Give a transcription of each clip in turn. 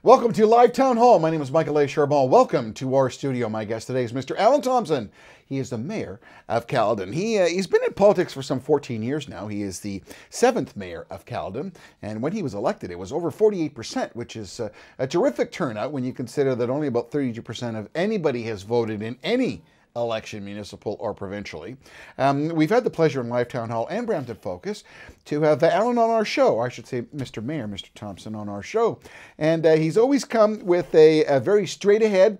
Welcome to Live Town Hall. My name is Michael A. Charbon. Welcome to our studio. My guest today is Mr. Allan Thompson. He is the mayor of Caledon. He's been in politics for some 14 years now. He is the 7th mayor of Caledon. And when he was elected, it was over 48%, which is a terrific turnout when you consider that only about 32% of anybody has voted in any election, municipal or provincially. We've had the pleasure in Live Town Hall and Brampton Focus to have Allan on our show, or I should say Mr. Mayor, Mr. Thompson on our show. And he's always come with a very straight ahead,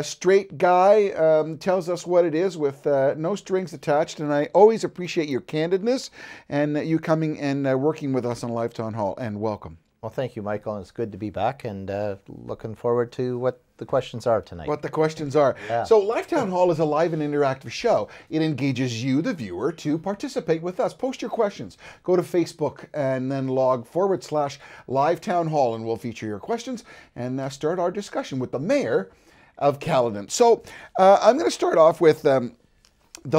straight guy, tells us what it is with no strings attached. And I always appreciate your candidness and you coming and working with us on Live Town Hall, and welcome. Well, thank you, Michael. It's good to be back and looking forward to what the questions are tonight. What the questions are. Yeah. So Live Town Hall is a live and interactive show. It engages you, the viewer, to participate with us. Post your questions. Go to Facebook and then log /Live Town Hall, and we'll feature your questions and start our discussion with the mayor of Caledon. So I'm going to start off with the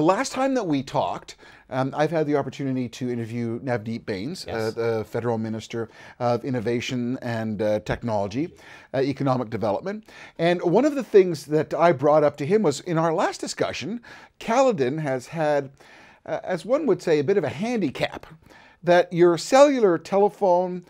last time that we talked. I've had the opportunity to interview Navdeep Bains, yes, the Federal Minister of Innovation and Technology, Economic Development. And one of the things that I brought up to him was, in our last discussion, Caledon has had, as one would say, a bit of a handicap, that your cellular telephone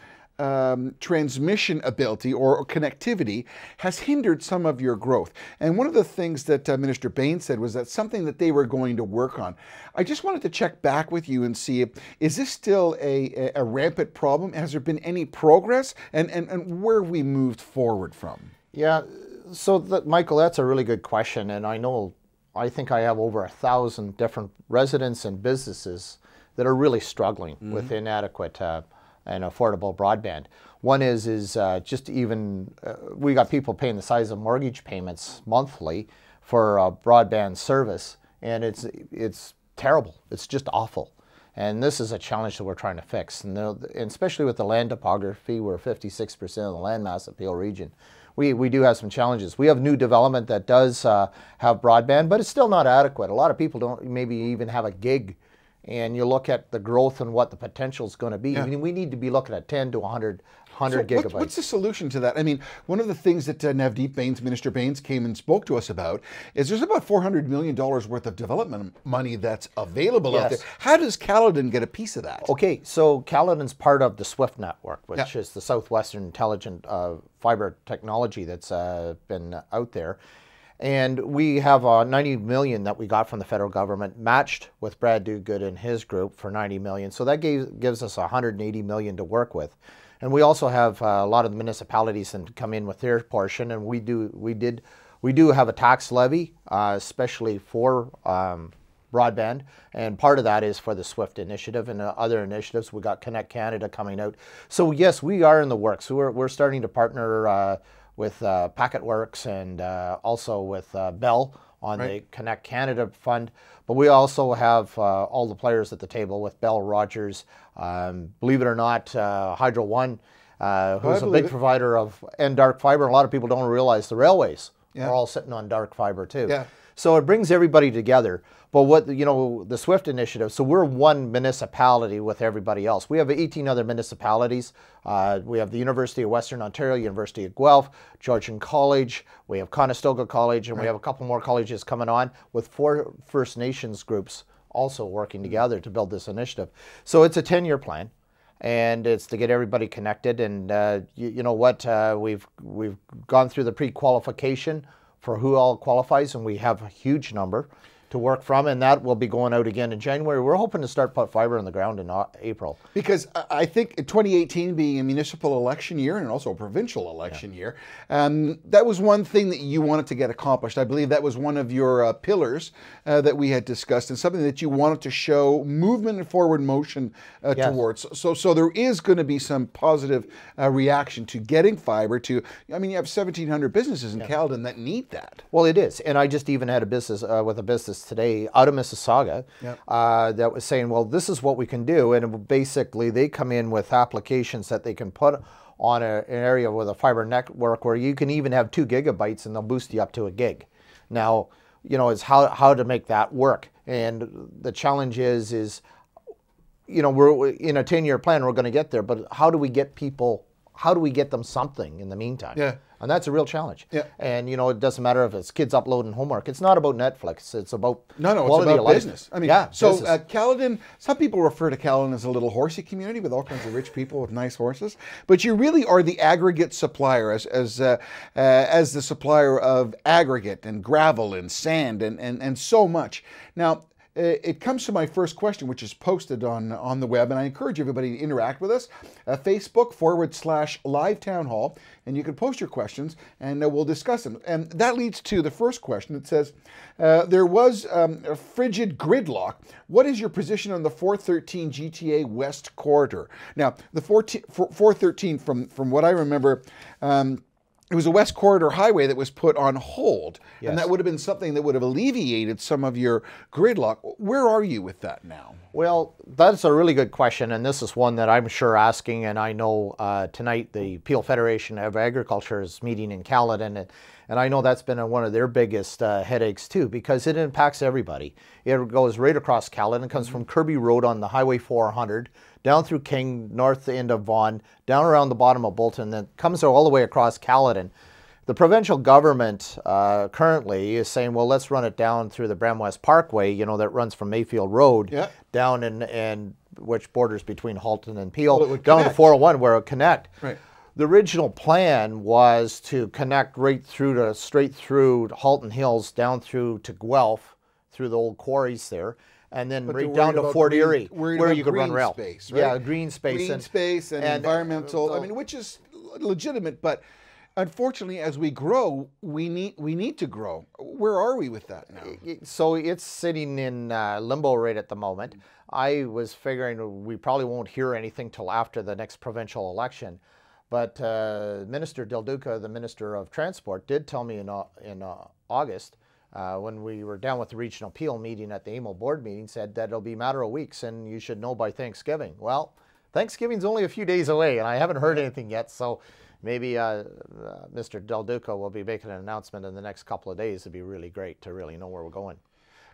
transmission ability or connectivity has hindered some of your growth. And one of the things that Minister Bains said was that something that they were going to work on. I just wanted to check back with you and see, is this still a rampant problem? Has there been any progress, and where we moved forward from? Yeah, so Michael, that's a really good question. And I think I have over 1,000 different residents and businesses that are really struggling with inadequate and affordable broadband. One is just even, we got people paying the size of mortgage payments monthly for broadband service, and it's terrible. It's just awful. And this is a challenge that we're trying to fix. And especially with the land topography, we're 56% of the landmass of Peel region. We do have some challenges. We have new development that does have broadband, but it's still not adequate. A lot of people don't maybe even have a gig. And you look at the growth and what the potential is going to be. Yeah. I mean, we need to be looking at 10 to 100 gigabytes. What's the solution to that? I mean, one of the things that Navdeep Bains, Minister Bains, came and spoke to us about is there's about $400 million worth of development money that's available out there. How does Caledon get a piece of that? Okay, so Caledon's part of the SWIFT network, which is the Southwestern Intelligent Fiber Technology that's been out there. And we have $90 million that we got from the federal government, matched with Brad Dogood and his group for $90 million. So that gives us $180 million to work with. And we also have a lot of the municipalities that come in with their portion, and we do have a tax levy, especially for broadband, and part of that is for the SWIFT initiative and other initiatives. We got Connect Canada coming out. So yes, we are in the works. We're starting to partner with Packetworks and also with Bell on the Connect Canada fund. But we also have all the players at the table with Bell, Rogers, believe it or not, Hydro One, who's a big provider of dark fiber. A lot of people don't realize the railways are all sitting on dark fiber too. Yeah. So it brings everybody together. But what, the SWIFT initiative, so we're one municipality with everybody else. We have 18 other municipalities. We have the University of Western Ontario, University of Guelph, Georgian College, we have Conestoga College, and we have a couple more colleges coming on with 4 First Nations groups also working together to build this initiative. So it's a 10-year plan, and it's to get everybody connected. And you know what, we've gone through the pre-qualification for who all qualifies, and we have a huge number to work from, and that will be going out again in January. We're hoping to start put fiber in the ground in April. Because I think 2018 being a municipal election year and also a provincial election year, that was one thing that you wanted to get accomplished. I believe that was one of your pillars that we had discussed, and something that you wanted to show movement and forward motion towards. So there is going to be some positive reaction to getting fiber to, I mean, you have 1,700 businesses in Caledon that need that. Well, it is. And I just even had a business with a business today out of Mississauga that was saying, well, this is what we can do. And basically they come in with applications that they can put on an area with a fiber network where you can even have 2 gigabytes and they'll boost you up to 1 gig. Now, it's how to make that work. And the challenge is we're in a 10-year plan, we're going to get there, but how do we get people how do we get them something in the meantime? Yeah. And that's a real challenge. Yeah. And, it doesn't matter if it's kids uploading homework. It's not about Netflix. It's about No, quality it's about of life. business. I mean, yeah, so business. Caledon, some people refer to Caledon as a little horsey community with all kinds of rich people with nice horses, but you really are the aggregate supplier as the supplier of aggregate and gravel and sand and so much. Now, it comes to my first question, which is posted on the web, and I encourage everybody to interact with us. Facebook.com/Live Town Hall, and you can post your questions, and we'll discuss them. And that leads to the first question. It says, there was a frigid gridlock. What is your position on the 413 GTA West corridor? Now, the 413, from what I remember, it was a West Corridor highway that was put on hold, Yes. and that would have been something that would have alleviated some of your gridlock. Where are you with that now? Well, that's a really good question, and this is one that I'm sure asking, and I know tonight the Peel Federation of Agriculture is meeting in Caledon, and I know that's been one of their biggest headaches too, because it impacts everybody. It goes right across Caledon. It comes from Kirby Road on the Highway 400, down through King, north end of Vaughan, down around the bottom of Bolton, then comes all the way across Caledon. The provincial government currently is saying, well, let's run it down through the Bramwest Parkway, that runs from Mayfield Road down and which borders between Halton and Peel, down to 401 where it would connect. Right. The original plan was to connect straight through Halton Hills, down through to Guelph, through the old quarries there, and then right down to Fort Erie, where you could run rail. Space, right? Yeah, green space. Green space and environmental, which is legitimate, but unfortunately, as we grow, we need to grow. Where are we with that now? So it's sitting in limbo right at the moment. I was figuring we probably won't hear anything till after the next provincial election. But Minister Del Duca, the Minister of Transport, did tell me in August, when we were down with the Regional Peel meeting at the AMO board meeting, said that it'll be a matter of weeks and you should know by Thanksgiving. Well, Thanksgiving's only a few days away and I haven't heard anything yet, so maybe Mr. Del Duca will be making an announcement in the next couple of days. It'd be really great to really know where we're going.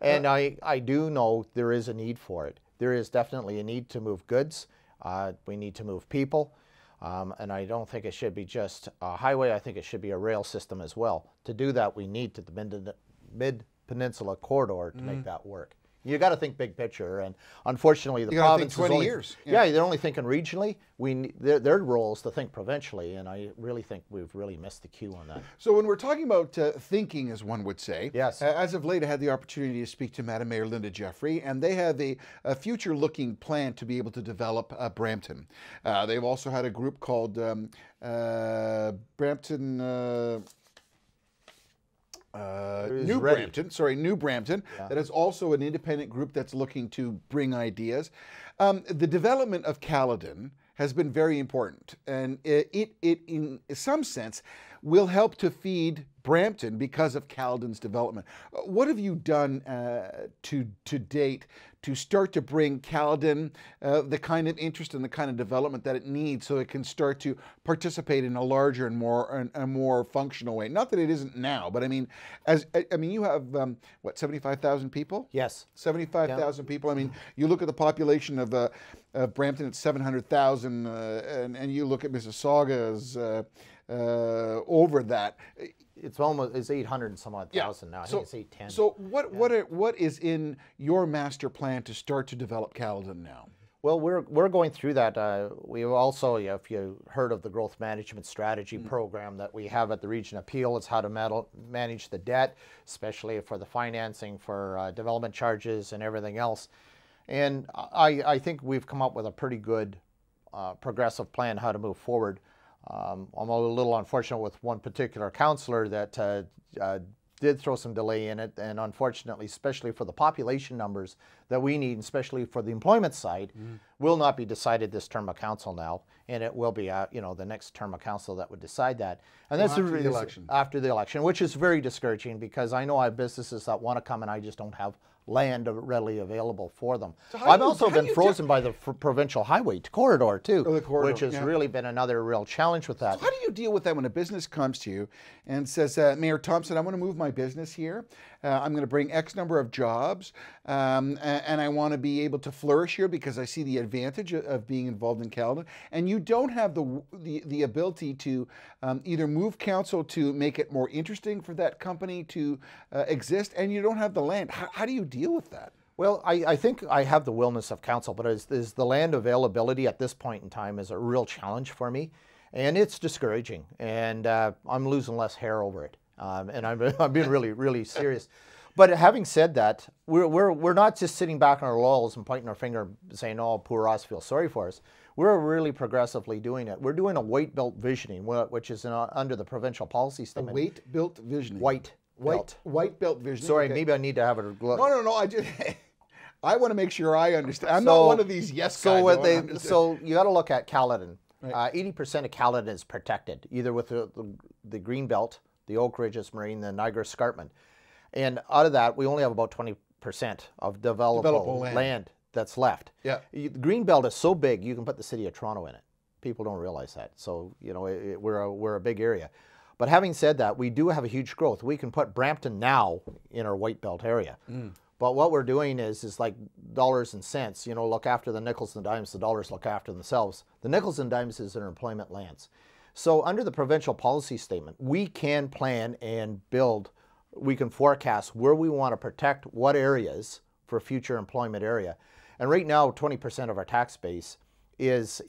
And I do know there is a need for it. There is definitely a need to move goods. We need to move people. And I don't think it should be just a highway. I think it should be a rail system as well. To do that, we need the Mid-Peninsula corridor to make that work. You got to think big picture, and unfortunately, the province is 20 only, years. Yeah, they're only thinking regionally. Their role is to think provincially, and I really think we've really missed the cue on that. So when we're talking about thinking, as one would say, yes. As of late, I had the opportunity to speak to Madam Mayor Linda Jeffrey, and they have a future-looking plan to be able to develop Brampton. They've also had a group called Brampton. New Brampton, that is also an independent group that's looking to bring ideas. The development of Caledon has been very important, and it in some sense will help to feed Brampton because of Caledon's development. What have you done to date to start to bring Caledon the kind of interest and the kind of development that it needs so it can start to participate in a larger and more functional way? Not that it isn't now, but I mean, you have what, 75,000 people? Yes, 75,000 people. I mean, you look at the population of Brampton, it's 700,000, and you look at Mississauga's over that. It's 800 and some odd thousand now. I think it's 810. So what is in your master plan to start to develop Caledon now? Well, we're going through that. We also, if you heard of the growth management strategy program that we have at the Region of Peel, it's how to manage the debt, especially for the financing for development charges and everything else. And I think we've come up with a pretty good progressive plan how to move forward. I'm a little unfortunate with one particular councillor that did throw some delay in it, and unfortunately, especially for the population numbers that we need, especially for the employment side, will not be decided this term of council now, and it will be the next term of council that would decide that. And that's after the election. After the election, which is very discouraging because I know I have businesses that want to come and I just don't have land readily available for them. So I've also been frozen by the provincial highway corridor too, which has really been another real challenge with that. So how do you deal with that when a business comes to you and says, Mayor Thompson, I want to move my business here. I'm going to bring X number of jobs, and I want to be able to flourish here because I see the advantage of being involved in Caledon. And you don't have the ability to either move council to make it more interesting for that company to exist, and you don't have the land. How do you deal with that? Well, I think I have the willingness of council, but is the land availability at this point in time is a real challenge for me, and it's discouraging, and I'm losing less hair over it, and I'm being really serious. But having said that, we're not just sitting back on our laurels and pointing our finger saying, "Oh, poor us, feel sorry for us." We're really progressively doing it. We're doing a white belt visioning, which is under the provincial policy statement. A white belt visioning. White belt visioning. Sorry, okay. Maybe I need to have it. No. I want to make sure I understand. I'm not one of these yes guys. So you got to look at Caledon. 80% of Caledon is protected, either with the green belt, the Oak Ridges Marine, the Niagara Escarpment. And out of that, we only have about 20% of developable land that's left. Yeah. The green belt is so big, you can put the city of Toronto in it. People don't realize that. So, we're a big area. But having said that, we do have a huge growth. We can put Brampton now in our white belt area. But what we're doing is like dollars and cents, look after the nickels and dimes, the dollars look after themselves. The nickels and dimes is their employment lands. So under the provincial policy statement, we can plan and build, we can forecast where we want to protect what areas for future employment area. And right now, 20% of our tax base is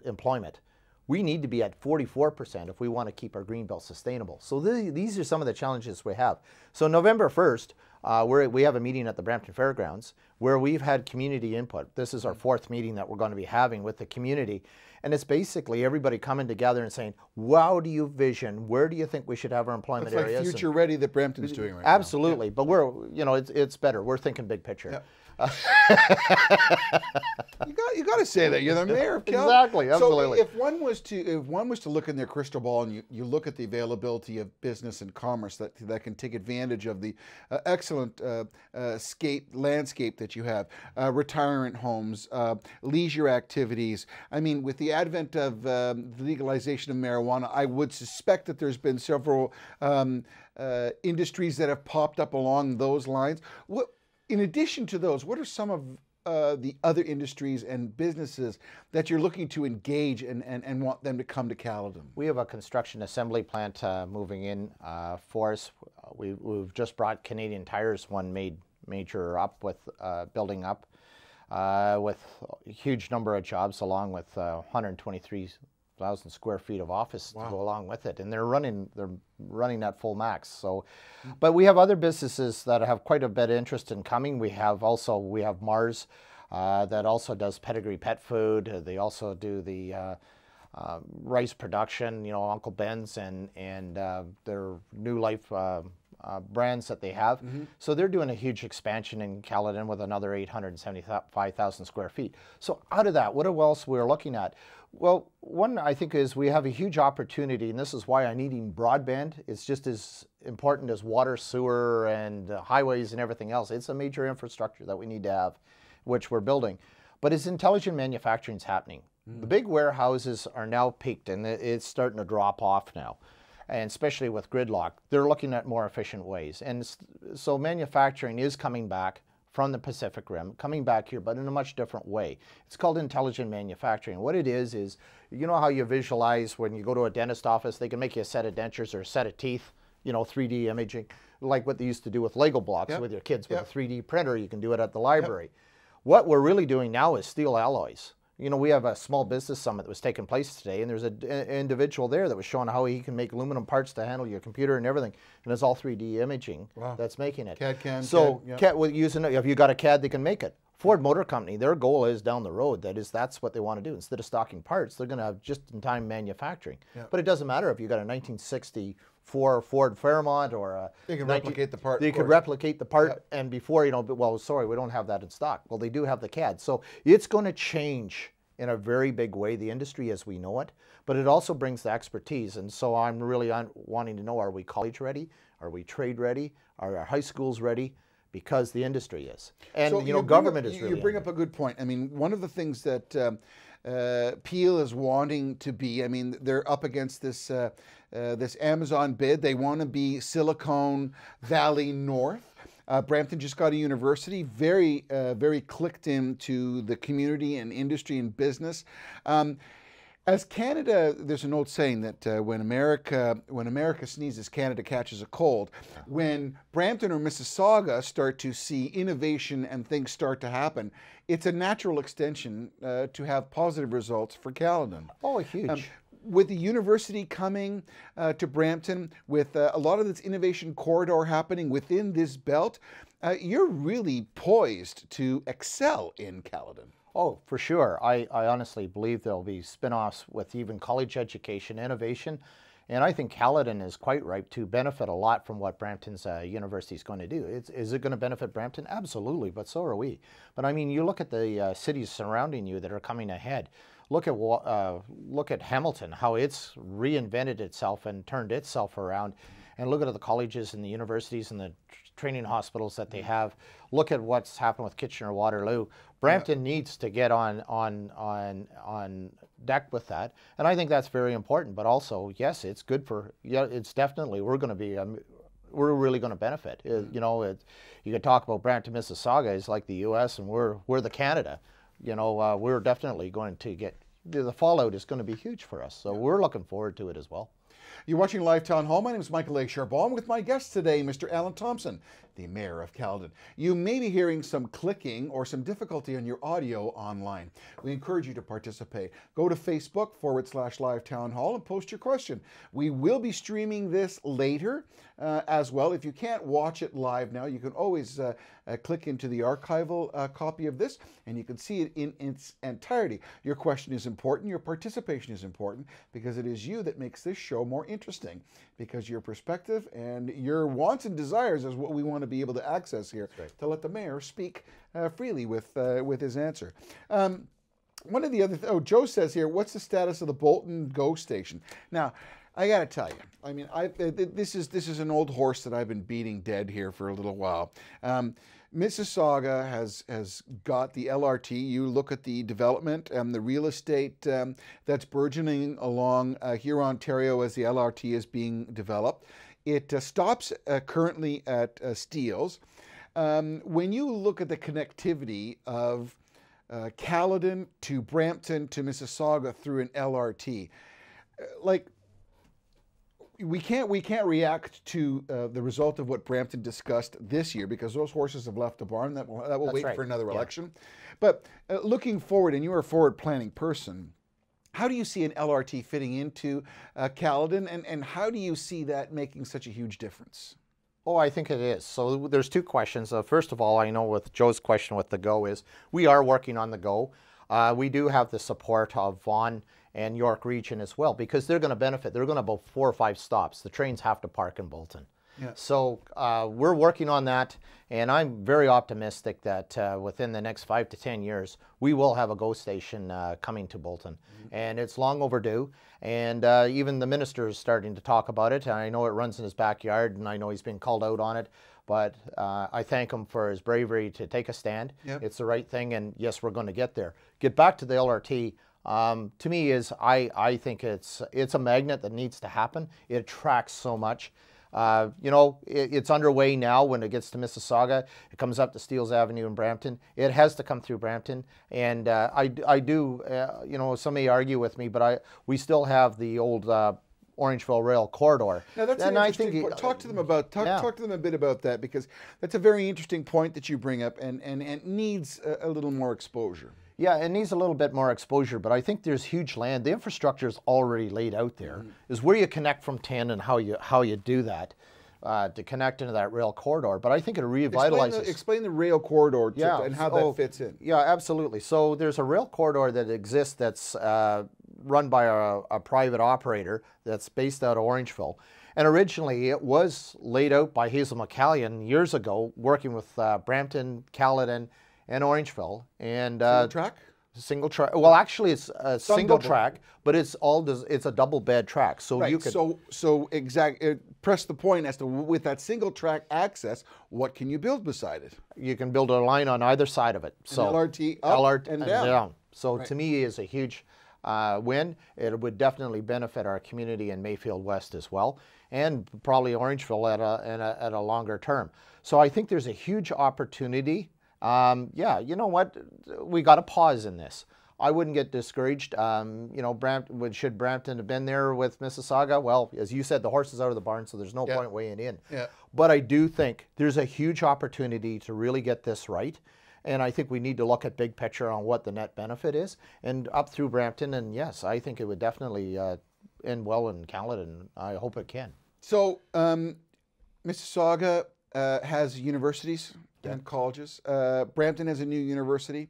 employment. We need to be at 44% if we want to keep our greenbelt sustainable. So these are some of the challenges we have. So November 1st, we have a meeting at the Brampton Fairgrounds where we've had community input. This is our 4th meeting that we're going to be having with the community. And it's basically everybody coming together and saying, how do you vision? Where do you think we should have our employment areas? It's like future ready that Brampton's doing right absolutely. now. But we're, it's better. We're thinking big picture. Yeah. you got to say that you're the mayor of Caledon. Exactly, absolutely. So if one was to look in their crystal ball and you look at the availability of business and commerce that can take advantage of the excellent landscape that you have, retirement homes, leisure activities. I mean, with the advent of the legalization of marijuana, I would suspect that there's been several industries that have popped up along those lines. In addition to those, what are some of the other industries and businesses that you're looking to engage and want them to come to Caledon? We have a construction assembly plant moving in for us. We've just brought Canadian Tire's one major up with building up with a huge number of jobs along with 123,000 square feet of office to go along with it, and they're running at full max. So, but we have other businesses that have quite a bit of interest in coming. We have Mars that also does pedigree pet food. They also do the rice production, Uncle Ben's and their New Life brands that they have. So they're doing a huge expansion in Caledon with another 875,000 square feet. So out of that, what else we're looking at? Well, one I think is we have a huge opportunity, and this is why I needing broadband. It's just as important as water, sewer, and highways and everything else. It's a major infrastructure that we need to have, which we're building. But as intelligent manufacturing is happening, the big warehouses are now peaked, and it's starting to drop off now. And especially with gridlock, they're looking at more efficient ways. And so manufacturing is coming back from the Pacific Rim, coming back here, but in a much different way. It's called intelligent manufacturing. What it is you know how you visualize when you go to a dentist office, they can make you a set of dentures or a set of teeth, 3D imaging, like what they used to do with Lego blocks with your kids with a 3D printer. You can do it at the library. What we're really doing now is steel alloys. We have a small business summit that was taking place today, and there's an individual there that was showing how he can make aluminum parts to handle your computer and everything, and it's all 3D imaging that's making it. CAD, so using it, if you got a CAD, they can make it. Ford Motor Company, their goal is down the road, that's what they want to do. Instead of stocking parts, they're going to have just-in-time manufacturing. But it doesn't matter if you got a 1964 Ford Fairmont or a... They can replicate the part. They could replicate the part, and before, well, sorry, we don't have that in stock. Well, they do have the CAD. So it's going to change in a very big way, the industry as we know it, but it also brings the expertise. And so I'm really wanting to know, are we college ready? Are we trade ready? Are our high schools ready? Because the industry is. And, so government is really... You bring up a good point. I mean, one of the things that Peel is wanting to be. I mean, they're up against this this Amazon bid. They want to be Silicon Valley North. Brampton just got a university, very clicked into the community and industry and business. As Canada, there's an old saying that when America sneezes, Canada catches a cold. When Brampton or Mississauga start to see innovation and things start to happen, it's a natural extension to have positive results for Caledon. Oh, huge. With the university coming to Brampton, with a lot of this innovation corridor happening within this belt, you're really poised to excel in Caledon. Oh, for sure. I honestly believe there'll be spin-offs with even college education, innovation, and I think Caledon is quite ripe to benefit a lot from what Brampton's university is going to do. Is it going to benefit Brampton? Absolutely, but so are we. But I mean, you look at the cities surrounding you that are coming ahead. Look at Hamilton, how it's reinvented itself and turned itself around, and look at the colleges and the universities and the training hospitals that they have. Look at what's happened with Kitchener-Waterloo. Brampton needs to get on deck with that, and I think that's very important. But also, yes, it's good for, it's definitely, we're really going to benefit. You know, you could talk about Brampton, Mississauga is like the U.S. and we're the Canada. You know, we're definitely going to get, the fallout is going to be huge for us. So we're looking forward to it as well. You're watching Live Town Hall. My name is Michael A. Charbon with my guest today, Mr. Allan Thompson, the Mayor of Caledon. You may be hearing some clicking or some difficulty on your audio online. We encourage you to participate. Go to Facebook /Live Town Hall and post your question. We will be streaming this later as well. If you can't watch it live now, you can always click into the archival copy of this and you can see it in its entirety. Your question is important. Your participation is important because it is you that makes this show more interesting, because your perspective and your wants and desires is what we want to be able to access here, to let the mayor speak freely with his answer. One of the other, Joe says here, what's the status of the Bolton GO station? Now, I got to tell you, I mean, this is an old horse that I've been beating dead here for a little while. Mississauga has got the LRT. You look at the development and the real estate that's burgeoning along Ontario as the LRT is being developed. It stops currently at Steeles. When you look at the connectivity of Caledon to Brampton to Mississauga through an LRT, like, we can't react to the result of what Brampton discussed this year because those horses have left the barn. That will wait for another election. But looking forward, and you're a forward planning person, how do you see an LRT fitting into Caledon, and how do you see that making such a huge difference? Oh, I think it is. So there's two questions. First of all, I know with Joe's question with the GO is we are working on the GO. We do have the support of Vaughan and York Region as well, because they're going to benefit. They're going to have about 4 or 5 stops. The trains have to park in Bolton. Yeah. So we're working on that, and I'm very optimistic that within the next 5 to 10 years, we will have a GO station coming to Bolton. And it's long overdue, and even the minister is starting to talk about it. And I know it runs in his backyard, and I know he's been called out on it, but I thank him for his bravery to take a stand. Yep. It's the right thing, and yes, we're going to get there. Get back to the LRT. To me, I think it's a magnet that needs to happen. It attracts so much. You know, it's underway now. When it gets to Mississauga, it comes up to Steeles Avenue in Brampton. It has to come through Brampton, and I do. You know, some may argue with me, but we still have the old Orangeville rail corridor. Now that's an interesting point. Talk to them about talk to them a bit about that, because that's a very interesting point that you bring up, and needs a little more exposure. Yeah, it needs a little bit more exposure, but I think there's huge land. The infrastructure is already laid out there. Is where you connect from 10 and how you do that to connect into that rail corridor. But I think it revitalizes. Explain the rail corridor and how that fits in. Yeah, absolutely. So there's a rail corridor that exists that's run by a private operator that's based out of Orangeville. And originally it was laid out by Hazel McCallion years ago, working with Brampton, Caledon, and Orangeville. And single track? Single track. Well, actually, it's a single track, but it's a double bed track. So right. You could press the point as to, with that single track access, what can you build beside it? You can build a line on either side of it. So LRT up and down. So to me, is a huge win. It would definitely benefit our community in Mayfield West as well, and probably Orangeville at a longer term. So I think there's a huge opportunity. Yeah, you know what? We got to pause in this. I wouldn't get discouraged. You know, should Brampton have been there with Mississauga? Well, as you said, the horse is out of the barn, so there's no point weighing in. Yeah. But I do think there's a huge opportunity to really get this right. And I think we need to look at big picture on what the net benefit is, and up through Brampton. And yes, I think it would definitely end well in Caledon. I hope it can. So Mississauga has universities and colleges. Brampton has a new university.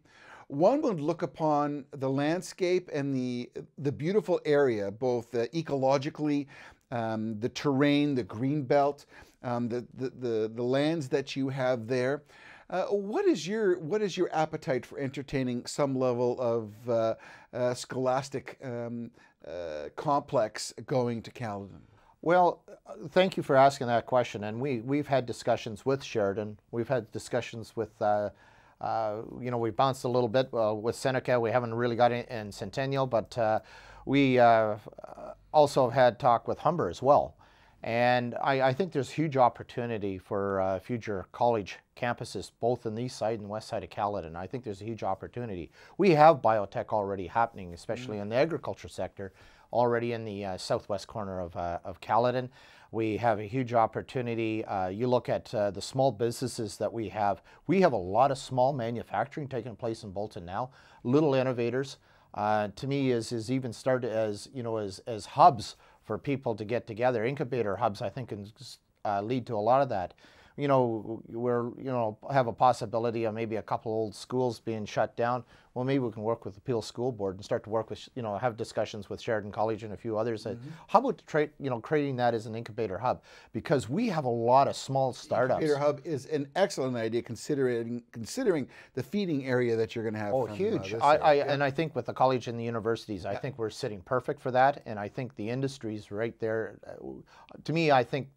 One would look upon the landscape and the beautiful area, both ecologically, the terrain, the green belt, the lands that you have there. What is your appetite for entertaining some level of scholastic complex going to Caledon? Well, thank you for asking that question. And we've had discussions with Charbon. We've had discussions with, you know, we bounced a little bit with Seneca. We haven't really got in Centennial, but we also have had talk with Humber as well. And I think there's huge opportunity for future college campuses, both in the east side and west side of Caledon. I think there's a huge opportunity. We have biotech already happening, especially in the agriculture sector, already in the southwest corner of Caledon. We have a huge opportunity. You look at the small businesses that we have. We have a lot of small manufacturing taking place in Bolton now. Little innovators, to me, is even started as, you know, as hubs for people to get together. Incubator hubs, I think, can lead to a lot of that. You know, have a possibility of maybe a couple old schools being shut down. Well, maybe we can work with the Peel School Board and start to work with, you know, have discussions with Chardon College and a few others. How about creating that as an incubator hub? Because we have a lot of small startups. Incubator hub is an excellent idea, considering the feeding area that you're going to have. Oh, huge! And I think with the college and the universities, I think we're sitting perfect for that. And I think the industry's right there. To me, I think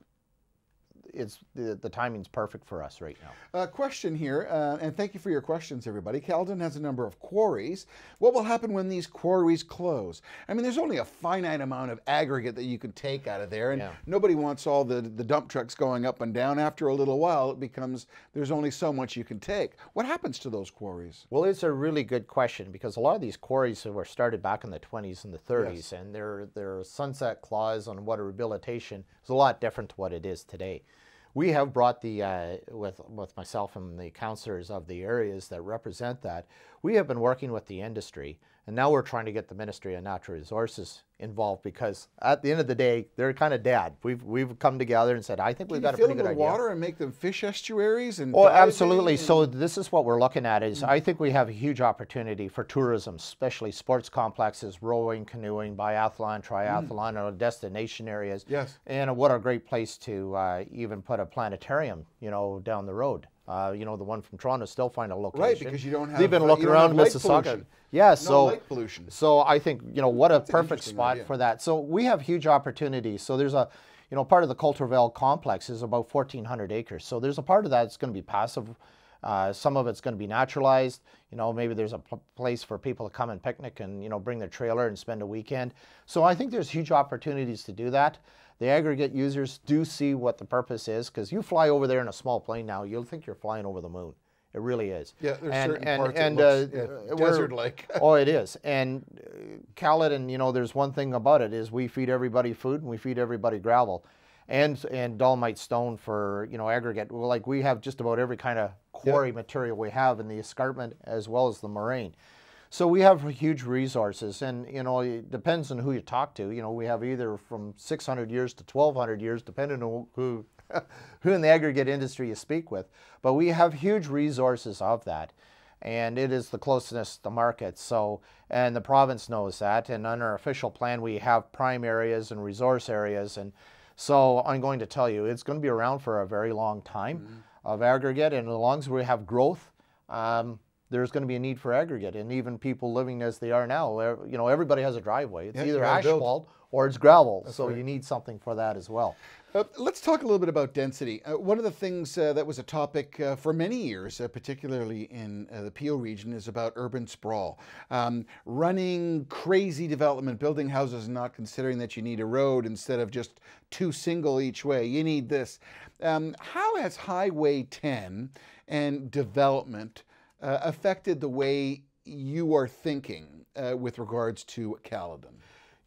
it's the timing's perfect for us right now. Question here, and thank you for your questions, everybody. Caledon has a number of quarries. What will happen when these quarries close? I mean, there's only a finite amount of aggregate that you can take out of there, and nobody wants all the dump trucks going up and down. After a little while, it becomes there's only so much you can take. What happens to those quarries? Well, it's a really good question, because a lot of these quarries were started back in the 20s and the 30s, and their sunset clause on what a rehabilitation is a lot different to what it is today. We have brought the, with myself and the councillors of the areas that represent that, we have been working with the industry, and now we're trying to get the Ministry of Natural Resources involved, because at the end of the day, they're kind of dad. We've come together and said, I think we've got a pretty good idea. Fill them with water and make them fish estuaries? And oh, absolutely. So this is what we're looking at is, I think we have a huge opportunity for tourism, especially sports complexes, rowing, canoeing, biathlon, triathlon, or destination areas. Yes. And what a great place to even put a planetarium, you know, down the road. You know, the one from Toronto still find a location. Right, because you don't have. They've been looking around Mississauga. Yeah, so light pollution. So I think, you know, what a perfect spot for that. So we have huge opportunities. So there's a, you know, part of the Coulterville complex is about 1,400 acres. So there's a part of that that's going to be passive. Some of it's going to be naturalized. You know, maybe there's a place for people to come and picnic and, you know, bring their trailer and spend a weekend. So I think there's huge opportunities to do that. The aggregate users do see what the purpose is, because you fly over there in a small plane now, you'll think you're flying over the moon. It really is. Yeah, there's certain parts it looks desert-like. Oh, it is. And Caledon, you know, there's one thing about it is we feed everybody food and we feed everybody gravel. And dolomite stone for, you know, aggregate. Well, like we have just about every kind of quarry material we have in the escarpment as well as the moraine. So we have huge resources, and, you know, it depends on who you talk to. You know, we have either from 600 years to 1,200 years, depending on who in the aggregate industry you speak with. But we have huge resources of that, and it is the closeness to market. So, and the province knows that, and on our official plan, we have prime areas and resource areas, and so I'm going to tell you, it's going to be around for a very long time of aggregate, and as long as we have growth, there's going to be a need for aggregate, and even people living as they are now, you know, everybody has a driveway. It's either asphalt or it's gravel, so you need something for that as well. Let's talk a little bit about density. One of the things that was a topic for many years, particularly in the Peel region, is about urban sprawl. Running crazy development, building houses, not considering that you need a road instead of just 2 single each way. You need this. How has Highway 10 and development affected the way you are thinking with regards to Caledon?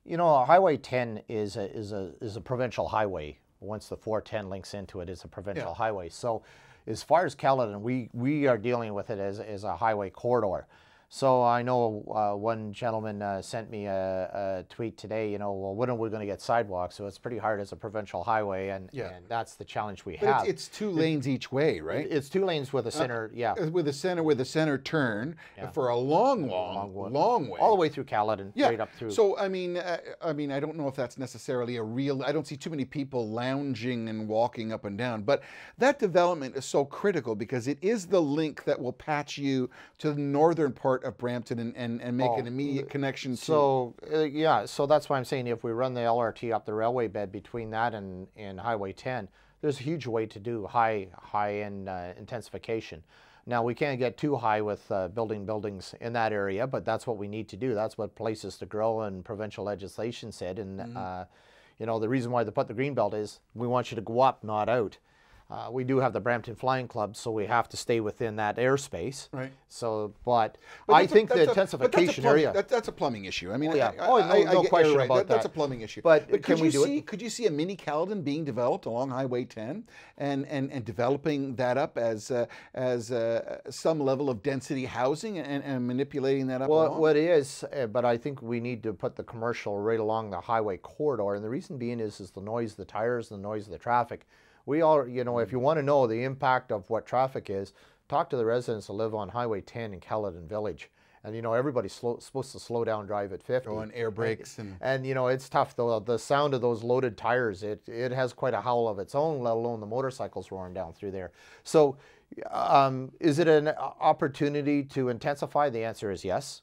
You know, Highway 10 is a provincial highway. Once the 410 links into it, it's a provincial highway. So as far as Caledon, we are dealing with it as a highway corridor. So I know one gentleman sent me a tweet today, you know, well, when are we going to get sidewalks? So it's pretty hard as a provincial highway, and that's the challenge we have. It's 2 lanes each way, right? It's 2 lanes with a center, with a center turn for a long way. All the way through Caledon, right up through. So, I mean, I don't know if that's necessarily a real, I don't see too many people lounging and walking up and down, but that development is so critical because it is the link that will patch you to the northern part of Brampton and make an immediate connection to... So, so that's why I'm saying if we run the LRT up the railway bed between that and Highway 10, there's a huge way to do high-end intensification. Now, we can't get too high with building buildings in that area, but that's what we need to do. That's what places to grow, and provincial legislation said. And, you know, the reason why they put the greenbelt is we want you to go up, not out. We do have the Brampton Flying Club, so we have to stay within that airspace. Right. So, but I think the intensification area... That's a plumbing issue. I mean, no question about that. That's a plumbing issue. But can we do it? Could you see a mini Caledon being developed along Highway 10 and developing that up as some level of density housing and manipulating that up? Well, what it is, but I think we need to put the commercial right along the highway corridor, and the reason being is the noise of the tires, the noise of the traffic. We all, you know, if you want to know the impact of what traffic is, talk to the residents that live on Highway 10 in Caledon Village. And, you know, everybody's supposed to slow down, drive at 50. On air brakes. And, you know, it's tough, though. The sound of those loaded tires, it has quite a howl of its own, let alone the motorcycles roaring down through there. So is it an opportunity to intensify? The answer is yes.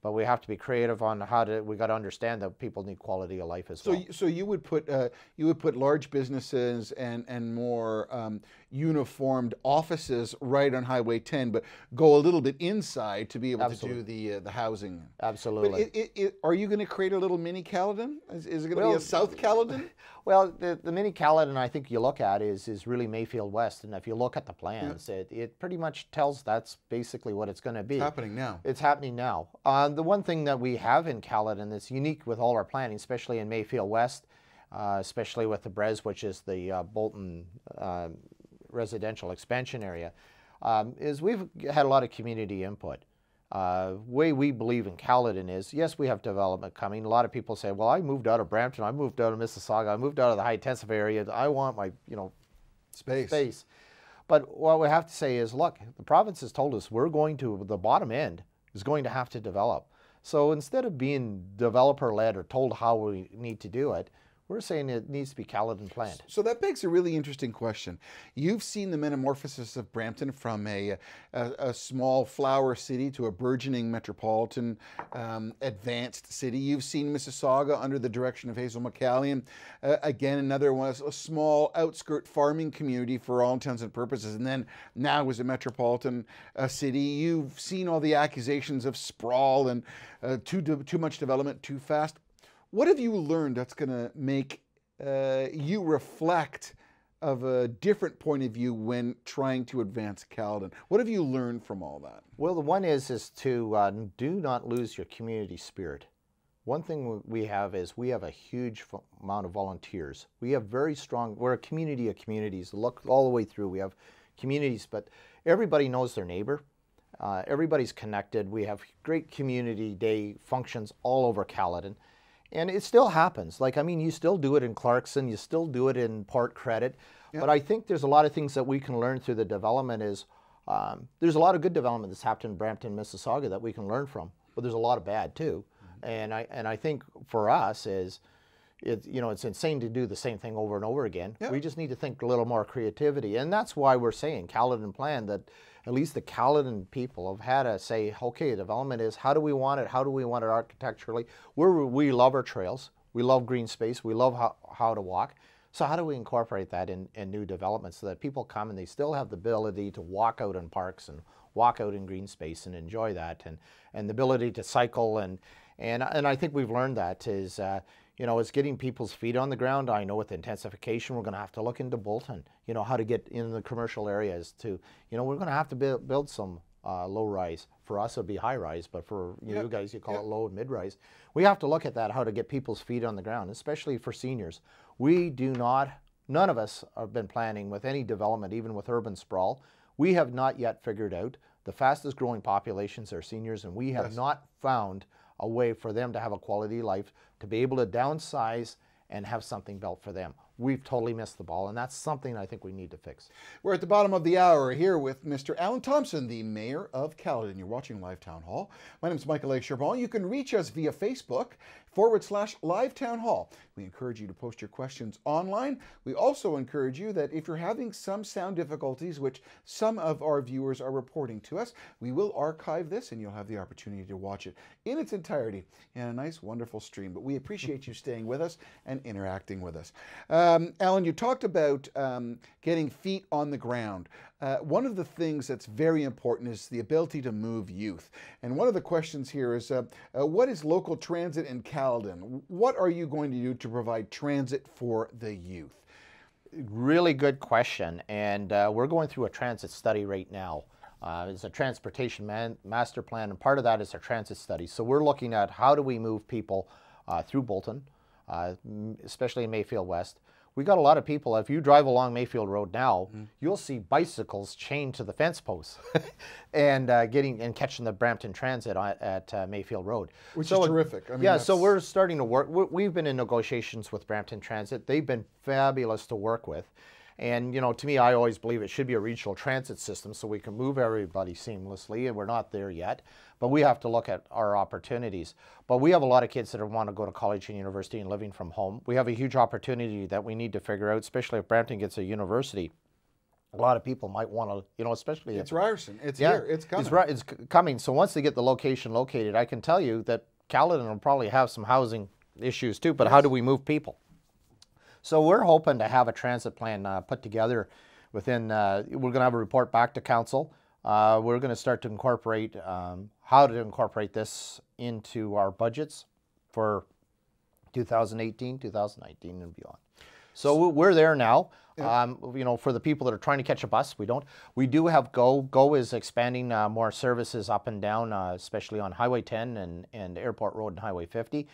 But we have to be creative on we got to understand that people need quality of life as well. So you would put large businesses and more uniformed offices right on Highway 10, but go a little bit inside to be able to do the housing. Absolutely. But are you going to create a little mini Caledon? Is it going to be a South Caledon? Well, the mini Caledon I think you look at is really Mayfield West, and if you look at the plans, it pretty much tells that's basically what it's going to be. It's happening now. It's happening now. The one thing that we have in Caledon that's unique with all our planning, especially in Mayfield West, especially with the BREZ, which is the Bolton residential expansion area, is we've had a lot of community input. Way we believe in Caledon is, yes, we have development coming. A lot of people say, well, I moved out of Brampton, I moved out of Mississauga, I moved out of the high-intensive area, I want my, you know, space. But what we have to say is, look, the province has told us we're going to, the bottom end is going to have to develop. So instead of being developer-led or told how we need to do it, we're saying it needs to be Caledon planned. So that begs a really interesting question. You've seen the metamorphosis of Brampton from a small flower city to a burgeoning metropolitan advanced city. You've seen Mississauga under the direction of Hazel McCallion. Again, another one, a small outskirt farming community for all intents and purposes, and then now is a metropolitan city. You've seen all the accusations of sprawl and too much development too fast. What have you learned that's going to make you reflect of a different point of view when trying to advance Caledon? What have you learned from all that? Well, the one is to do not lose your community spirit. One thing we have is we have a huge amount of volunteers. We have very strong, we're a community of communities. Look all the way through. We have communities, but everybody knows their neighbor. Everybody's connected. We have great community day functions all over Caledon. And it still happens. Like, I mean, you still do it in Clarkson, you still do it in Port Credit. Yep. But I think there's a lot of things that we can learn through the development is, there's a lot of good development that's happened in Brampton, Mississauga that we can learn from. But there's a lot of bad too. Mm-hmm. And I think for us is, it's insane to do the same thing over and over again. Yep. We just need to think a little more creativity. And that's why we're saying Caledon Plan, that at least the Caledon people have had to say, okay, development is, how do we want it? How do we want it architecturally? We love our trails. We love green space. We love how to walk. So how do we incorporate that in new developments so that people come and they still have the ability to walk out in parks and walk out in green space and enjoy that, and the ability to cycle, and I think we've learned that is, you know, it's getting people's feet on the ground. I know with intensification, we're going to have to look into Bolton, you know, how to get in the commercial areas to, you know, we're going to have to build some low rise. For us, it would be high rise, but for you guys, you call it low and mid rise. We have to look at that, how to get people's feet on the ground, especially for seniors. We do not, none of us have been planning with any development, even with urban sprawl. We have not yet figured out the fastest growing populations are seniors, and we have not found a way for them to have a quality life, to be able to downsize and have something built for them. We've totally missed the ball, and that's something I think we need to fix. We're at the bottom of the hour here with Mr. Allan Thompson, the Mayor of Caledon. You're watching Live Town Hall. My name is Michael A. Charbon. You can reach us via Facebook /Live Town Hall. We encourage you to post your questions online. We also encourage you that if you're having some sound difficulties, which some of our viewers are reporting to us, we will archive this and you'll have the opportunity to watch it in its entirety in a nice, wonderful stream. But we appreciate you staying with us and interacting with us. Allan, you talked about getting feet on the ground. One of the things that's very important is the ability to move youth. And one of the questions here is, what is local transit in Caledon? What are you going to do to provide transit for the youth? Really good question. And we're going through a transit study right now. It's a transportation master plan, and part of that is a transit study. So we're looking at how do we move people through Bolton, especially in Mayfield West. We got a lot of people, if you drive along Mayfield Road now, you'll see bicycles chained to the fence posts and catching the Brampton Transit at Mayfield Road. Which is terrific. I mean, yeah, so we're starting to work. We've been in negotiations with Brampton Transit. They've been fabulous to work with. And, you know, to me, I always believe it should be a regional transit system so we can move everybody seamlessly, and we're not there yet. But we have to look at our opportunities. But we have a lot of kids that want to go to college and university and living from home. We have a huge opportunity that we need to figure out, especially if Brampton gets a university. A lot of people might want to, you know, especially... It's Ryerson. It's here. It's coming. It's coming. So once they get the location located, I can tell you that Caledon will probably have some housing issues too, but how do we move people? So we're hoping to have a transit plan put together within, we're going to have a report back to council. We're going to start to incorporate, how to incorporate this into our budgets for 2018, 2019 and beyond. So we're there now. You know, for the people that are trying to catch a bus, we do have Go. Go is expanding more services up and down, especially on Highway 10 and Airport Road and Highway 50.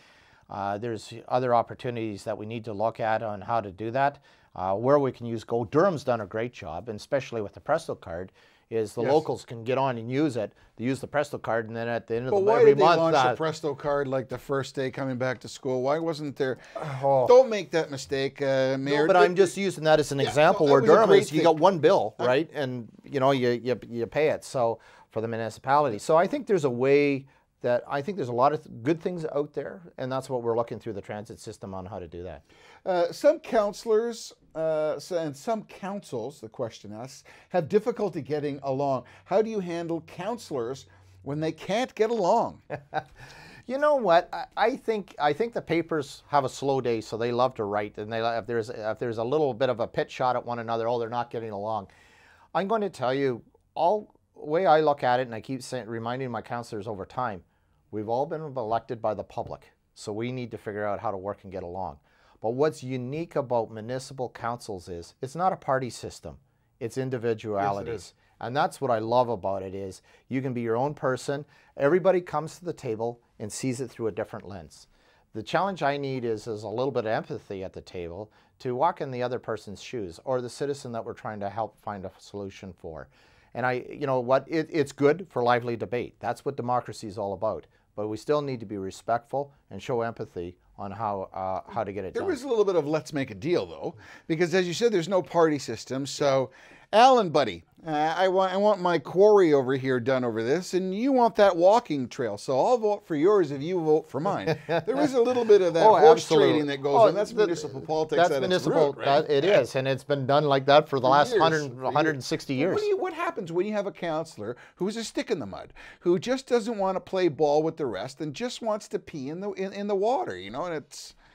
There's other opportunities that we need to look at on how to do that, where we can use Go. Durham's done a great job, and especially with the Presto card, is the locals can get on and use it. They use the Presto card, and then at the end of every month... But why did they launch the Presto card like the first day coming back to school? Why wasn't there... Don't make that mistake, Mayor. No, but I'm just using that as an example where Durham is, you got one bill, right? And, you know, you pay it so for the municipality. So I think there's a way... that I think there's a lot of good things out there, and that's what we're looking through the transit system on how to do that. Some councillors and some councils, the question asks, have difficulty getting along. How do you handle councillors when they can't get along? You know what? I think the papers have a slow day, so they love to write, and if there's a little bit of a pit shot at one another, oh, they're not getting along. I'm going to tell you, way I look at it, and I keep reminding my councillors over time, we've all been elected by the public, so we need to figure out how to work and get along. But what's unique about municipal councils is it's not a party system, it's individualities. Yes, it is. And that's what I love about it is you can be your own person. Everybody comes to the table and sees it through a different lens. The challenge I need is a little bit of empathy at the table to walk in the other person's shoes or the citizen that we're trying to help find a solution for. And you know what, it's good for lively debate. That's what democracy is all about. But we still need to be respectful and show empathy on how to get it done. There was a little bit of let's make a deal, though, because as you said, there's no party system. So Alan, buddy, I want my quarry over here done over this, and you want that walking trail. So I'll vote for yours if you vote for mine. There is a little bit of that horse trading that goes on. That's municipal politics. That's municipal. Root, right? It is, and it's been done like that for the last 160 years. What happens when you have a councillor who's a stick in the mud, who just doesn't want to play ball with the rest and just wants to pee in the water? You know, and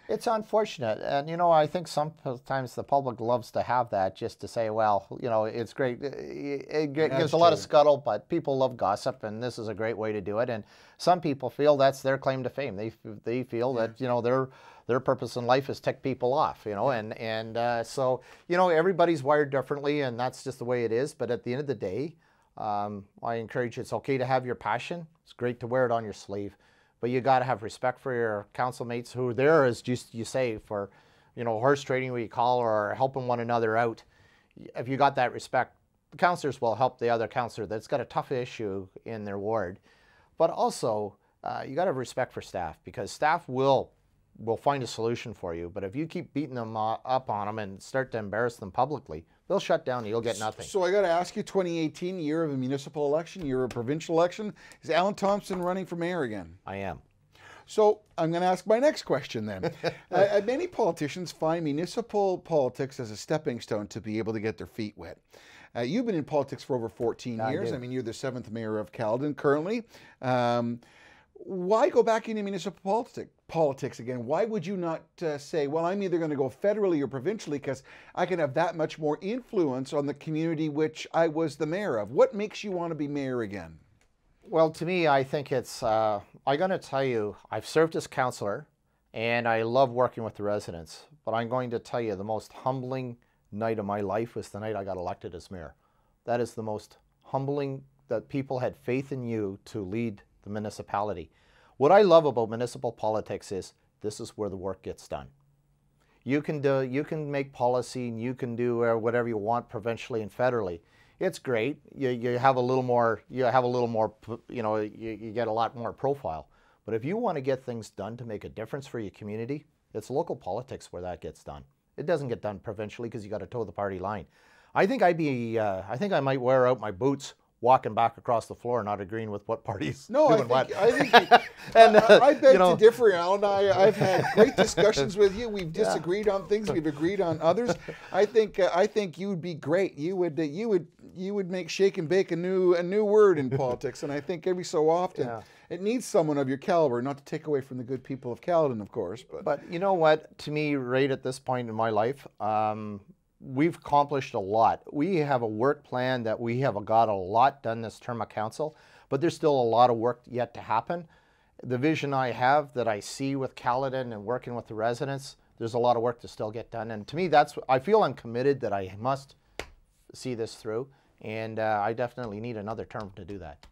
it's unfortunate, and you know, I think sometimes the public loves to have that just to say, well, you know, it's great. It gives a lot of scuttle, but people love gossip, and this is a great way to do it. And some people feel that's their claim to fame. They feel that, you know, their purpose in life is tick people off, you know, and so, you know, everybody's wired differently, and that's just the way it is. But at the end of the day, I encourage you, it's okay to have your passion. It's great to wear it on your sleeve. But you got to have respect for your council mates who are there, as just you say, for, you know, horse trading, what you call, or helping one another out. If you got that respect, the councillors will help the other councillor that's got a tough issue in their ward. But also, you got to have respect for staff, because staff will find a solution for you. But if you keep beating them up on them and start to embarrass them publicly, they'll shut down and you'll get nothing. So I got to ask you, 2018, year of a municipal election, year of a provincial election, is Allan Thompson running for mayor again? I am. So I'm going to ask my next question then. Many politicians find municipal politics as a stepping stone to be able to get their feet wet. You've been in politics for over 14 years. I mean, you're the 7th mayor of Caledon currently. Why go back into municipal politics again? Why would you not say, well, I'm either going to go federally or provincially because I can have that much more influence on the community which I was the mayor of? What makes you want to be mayor again? Well, to me, I think it's, I'm going to tell you, I've served as councillor and I love working with the residents, but I'm going to tell you the most humbling night of my life was the night I got elected as mayor. That is the most humbling, that people had faith in you to lead the municipality. What I love about municipal politics is this is where the work gets done. You can make policy and you can do whatever you want provincially and federally. It's great. You have a little more. You know, you get a lot more profile. But if you want to get things done to make a difference for your community, it's local politics where that gets done. It doesn't get done provincially because you got to toe the party line. I think I might wear out my boots walking back across the floor, not agreeing with what party's doing what. I think I beg to differ, Alan. I've had great discussions with you. We've disagreed on things. We've agreed on others. I think you would be great. You would make shake and bake a new word in politics. And I think every so often it needs someone of your caliber, not to take away from the good people of Caledon, of course. But you know what? To me, right at this point in my life, we've accomplished a lot. We have a work plan that we have got a lot done this term of council, but there's still a lot of work yet to happen. The vision I have that I see with Caledon and working with the residents, there's a lot of work to still get done. And to me, I feel I'm committed that I must see this through, and I definitely need another term to do that.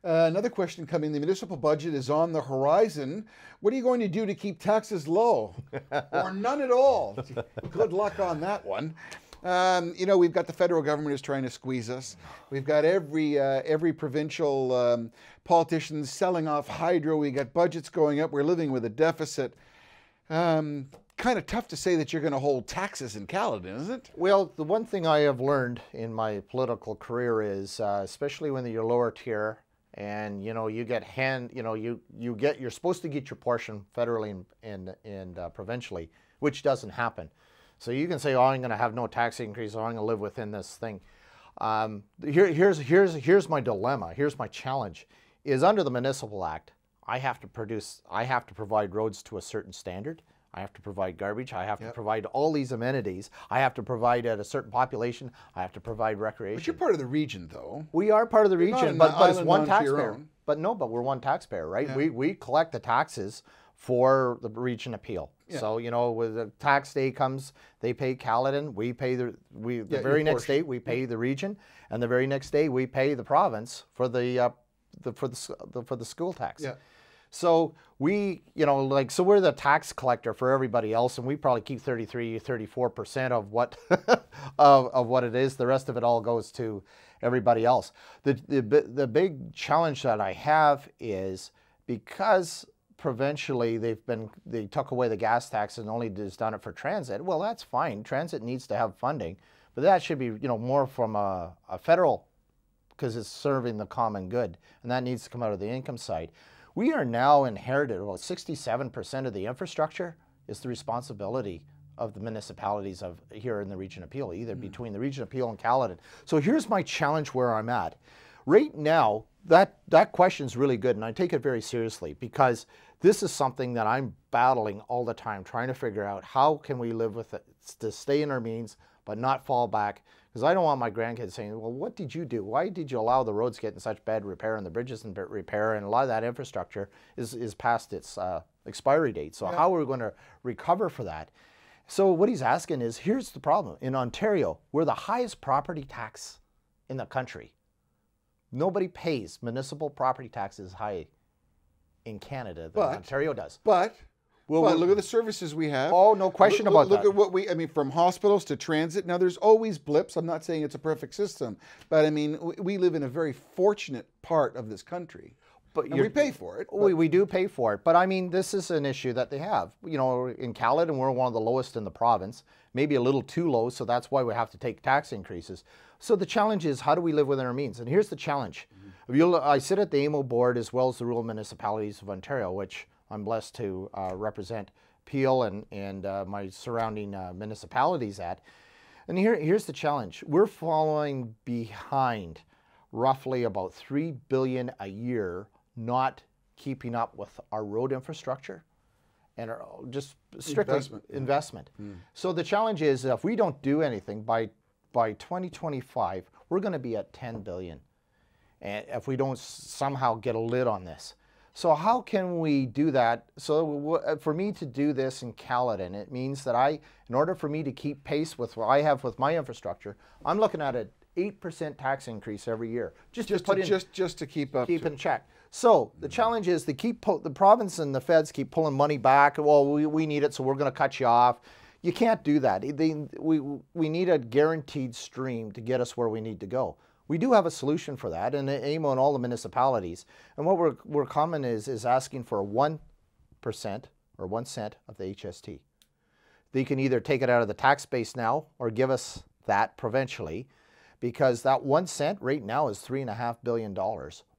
Another question coming, the municipal budget is on the horizon. What are you going to do to keep taxes low? Or none at all? Good luck on that one. You know, we've got the federal government is trying to squeeze us. We've got every provincial politician selling off hydro. We got budgets going up. We're living with a deficit. Kind of tough to say that you're going to hold taxes in Caledon, isn't it? Well, the one thing I have learned in my political career is, especially when you're lower tier, and you know, you get you're supposed to get your portion federally and provincially, which doesn't happen. So you can say, oh, I'm going to have no tax increase, or I'm going to live within this thing. Here's my dilemma. Here's my challenge: is under the Municipal Act, I have to provide roads to a certain standard. I have to provide garbage. I have to provide all these amenities. I have to provide at a certain population. I have to provide recreation. But you're part of the region, though. We are part of the region, but it's one taxpayer. But we're one taxpayer, right? Yeah. We collect the taxes for the region appeal. Yeah. So, you know, when the tax day comes, they pay Caledon. We pay the very next day we pay the region, and the very next day we pay the province for the school tax. Yeah. So we, so we're the tax collector for everybody else, and we probably keep 34% of what of what it is. The rest of it all goes to everybody else. The big challenge that I have is because provincially they took away the gas tax and only just done it for transit. Well, that's fine. Transit needs to have funding, but that should be, more from a federal, because it's serving the common good, and that needs to come out of the income side. We are now inherited, well, 67% of the infrastructure is the responsibility of the municipalities of here in the region of Peel, either between the region of Peel and Caledon. So here's my challenge where I'm at. Right now, that question's really good, and I take it very seriously, because this is something that I'm battling all the time, trying to figure out how can we live with it, to stay in our means, but not fall back. Because I don't want my grandkids saying, well, what did you do? Why did you allow the roads to get in such bad repair and the bridges in bad repair, and a lot of that infrastructure is past its expiry date. So how are we going to recover for that? So what he's asking is, here's the problem. In Ontario, we're the highest property tax in the country. Nobody pays municipal property taxes high in Canada than Ontario does. But look at the services we have. Oh, no question about that. Look at what I mean, from hospitals to transit. Now, there's always blips. I'm not saying it's a perfect system, but I mean, we live in a very fortunate part of this country. But we pay for it. We do pay for it. But I mean, this is an issue that they have. In Caledon, we're one of the lowest in the province, maybe a little too low, so that's why we have to take tax increases. So the challenge is, how do we live within our means? And here's the challenge. I sit at the AMO board as well as the Rural Municipalities of Ontario, which I'm blessed to represent Peel and my surrounding municipalities at. And here's the challenge. We're falling behind roughly about $3 billion a year, not keeping up with our road infrastructure and just strictly investment. So the challenge is, if we don't do anything by 2025, we're going to be at $10 billion. And if we don't somehow get a lid on this. So how can we do that? So for me to do this in Caledon, it means that in order for me to keep pace with what I have with my infrastructure, I'm looking at an 8% tax increase every year. Just to keep up. Keep in check. So the challenge is the province and the feds keep pulling money back. Well, we need it, so we're going to cut you off. You can't do that. We need a guaranteed stream to get us where we need to go. We do have a solution for that, and AMO and all the municipalities. And what we're common is asking for 1% or 1 cent of the HST. They can either take it out of the tax base now or give us that provincially, because that 1 cent right now is $3.5 billion,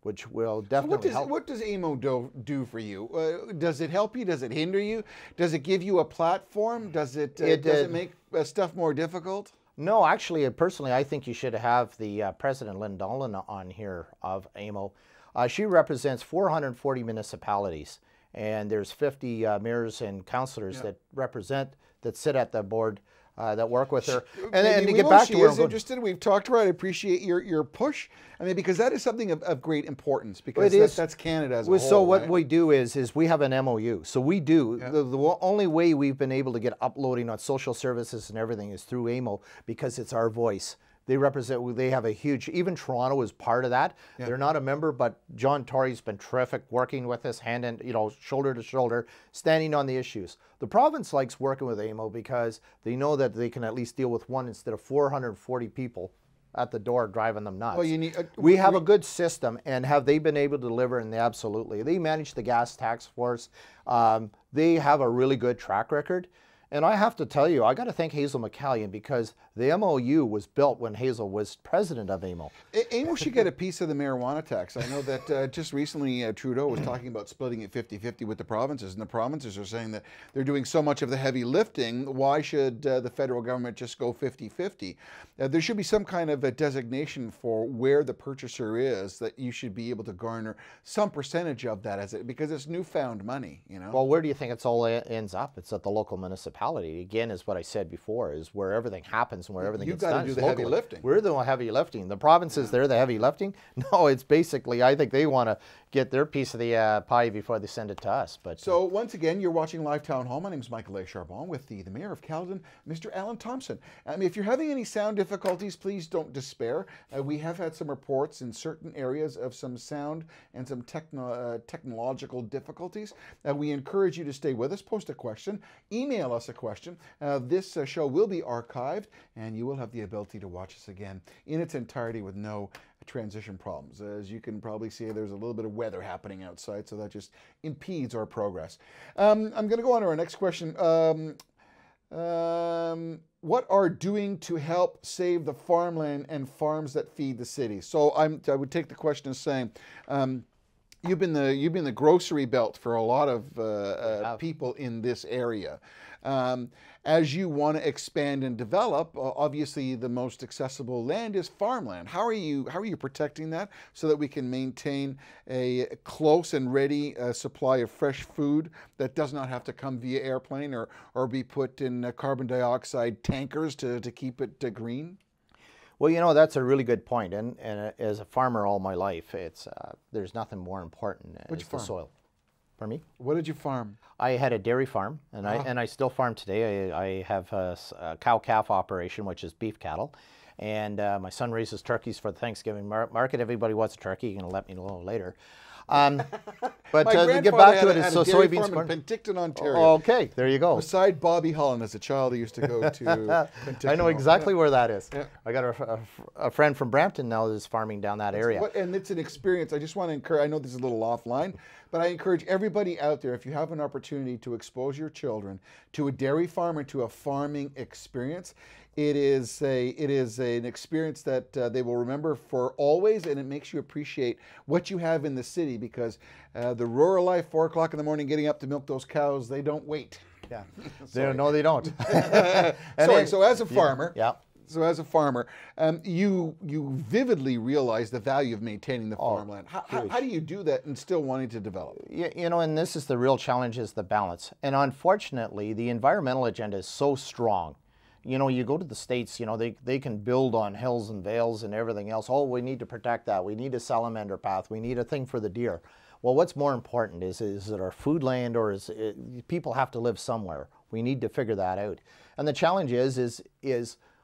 which will definitely help. What does AMO do for you? Does it help you? Does it hinder you? Does it give you a platform? Does it make stuff more difficult? No, actually, personally, I think you should have the President Lynn Dolan on here of AMO. She represents 440 municipalities, and there's 50 mayors and councillors that sit at the board that work with her. And to get back to where I'm interested, we've talked to her. I appreciate your push. I mean, because that is something of great importance, because that's Canada as a whole. So what we do is we have an MOU. So we do, the only way we've been able to get uploading on social services and everything is through AMO, because it's our voice. They have a huge, even Toronto is part of that. They're not a member, but John Tory's been terrific working with us, hand in, shoulder to shoulder, standing on the issues. The province likes working with AMO because they know that they can at least deal with one instead of 440 people at the door driving them nuts. Well, we have a good system, and have they been able to deliver? And absolutely. They manage the gas tax force. They have a really good track record. And I have to tell you, I got to thank Hazel McCallion, because the MOU was built when Hazel was president of AMO. AMO should get a piece of the marijuana tax. I know that just recently Trudeau was talking about splitting it 50-50 with the provinces, and the provinces are saying that they're doing so much of the heavy lifting. Why should the federal government just go 50-50? There should be some kind of a designation for where the purchaser is, that you should be able to garner some percentage of that because it's newfound money. Well, where do you think it's all ends up? It's at the local municipality. Again, is what I said before, is where everything happens and where everything gets done. You've got to do the heavy lifting. We're the heavy lifting. The provinces, they're the heavy lifting. No, it's basically, I think they want to get their piece of the pie before they send it to us. But so once again, you're watching Live Town Hall. My name is Michael A. Charbon with the Mayor of Caledon, Mr. Allan Thompson. If you're having any sound difficulties, please don't despair. We have had some reports in certain areas of some sound and some technological difficulties. We encourage you to stay with us. Post a question. Email us a question. This show will be archived, and you will have the ability to watch us again in its entirety with no transition problems. As you can probably see, there's a little bit of weather happening outside, so that just impedes our progress. I'm going to go on to our next question. What are doing to help save the farmland and farms that feed the city? So I would take the question as saying, you've been the grocery belt for a lot of people in this area. As you want to expand and develop, obviously the most accessible land is farmland. How are you protecting that so that we can maintain a close and ready supply of fresh food that does not have to come via airplane or be put in carbon dioxide tankers to keep it green? Well, you know, that's a really good point. And as a farmer all my life, there's nothing more important as the soil. Pardon me? What did you farm? I had a dairy farm, and I still farm today. I have a cow-calf operation, which is beef cattle. And my son raises turkeys for the Thanksgiving market. Everybody wants a turkey. You're going to let me know later. But to get back to it, it's so soybeans farm in Penticton, Ontario. Okay, there you go. Beside Bobby Holland, as a child, I used to go to Penticton. I know exactly where that is. Yeah. I got a friend from Brampton now that's farming down that area. And it's an experience. I just want to encourage, I know this is a little offline, but I encourage everybody out there, if you have an opportunity to expose your children to a dairy farm or to a farming experience, it is an experience that they will remember for always, and it makes you appreciate what you have in the city, because the rural life, 4 o'clock in the morning, getting up to milk those cows, they don't wait. Yeah, no, they don't. So as a farmer, yeah. So as a farmer, you vividly realize the value of maintaining the farmland. How do you do that and still wanting to develop? You know, and this is the real challenge, is the balance. And unfortunately, the environmental agenda is so strong. You know, you go to the States, you know, they can build on hills and vales and everything else. Oh, we need to protect that. We need a salamander path. We need a thing for the deer. Well, what's more important is it our food land, or people have to live somewhere? We need to figure that out. And the challenge is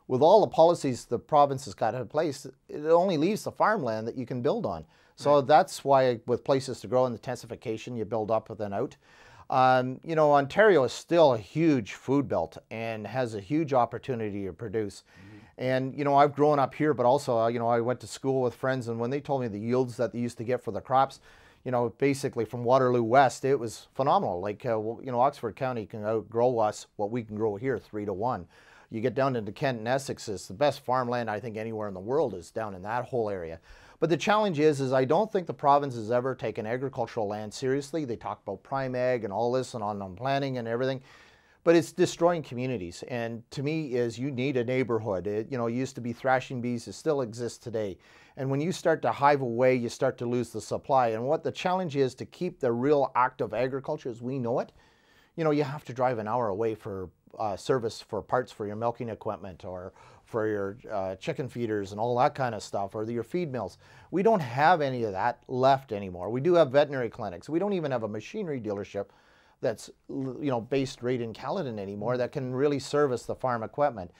with all the policies the province has got in place, it only leaves the farmland that you can build on. So that's why with places to grow and intensification, you build up and then out. You know, Ontario is still a huge food belt and has a huge opportunity to produce. And, you know, I've grown up here, but also, you know, I went to school with friends, and when they told me the yields that they used to get for the crops, you know, basically from Waterloo West, it was phenomenal. Like, you know, Oxford County can outgrow us, what we can grow here, 3 to 1. You get down into Kent and Essex, it's the best farmland I think anywhere in the world is down in that whole area. But the challenge is I don't think the province has ever taken agricultural land seriously. They talk about prime ag and all this and on planning and everything, but it's destroying communities. And to me, you need a neighborhood. You know, it used to be thrashing bees, it still exists today. And when you start to hive away, you start to lose the supply. And what the challenge is to keep the real active agriculture as we know it, you know, you have to drive an hour away for service for parts for your milking equipment or for your chicken feeders and all that kind of stuff, or your feed mills. We don't have any of that left anymore. We do have veterinary clinics. We don't even have a machinery dealership that's, you know, based right in Caledon anymore that can really service the farm equipment.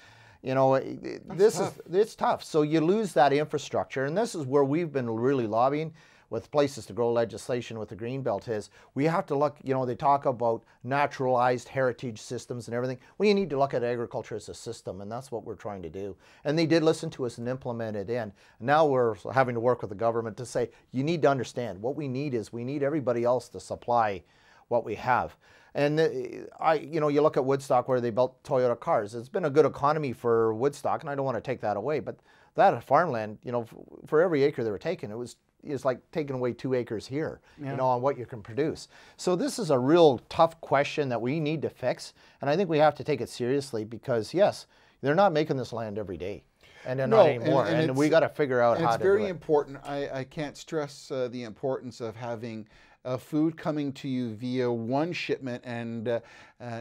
You know, it's tough. So you lose that infrastructure, and this is where we've been really lobbying with places to grow legislation with the Greenbelt is we have to look, you know, they talk about naturalized heritage systems and everything. Well, you need to look at agriculture as a system, and that's what we're trying to do. And they did listen to us and implement it in. Now we're having to work with the government to say, you need to understand what we need is we need everybody else to supply what we have. And you know, you look at Woodstock where they built Toyota cars. It's been a good economy for Woodstock, and I don't want to take that away, but that farmland, you know, for every acre they were taking, it's like taking away 2 acres here, you know, on what you can produce. So this is a real tough question that we need to fix, and I think we have to take it seriously because, yes, they're not making this land every day, and they're not anymore, and we got to figure out how to do it. It's very important. I can't stress the importance of having food coming to you via one shipment and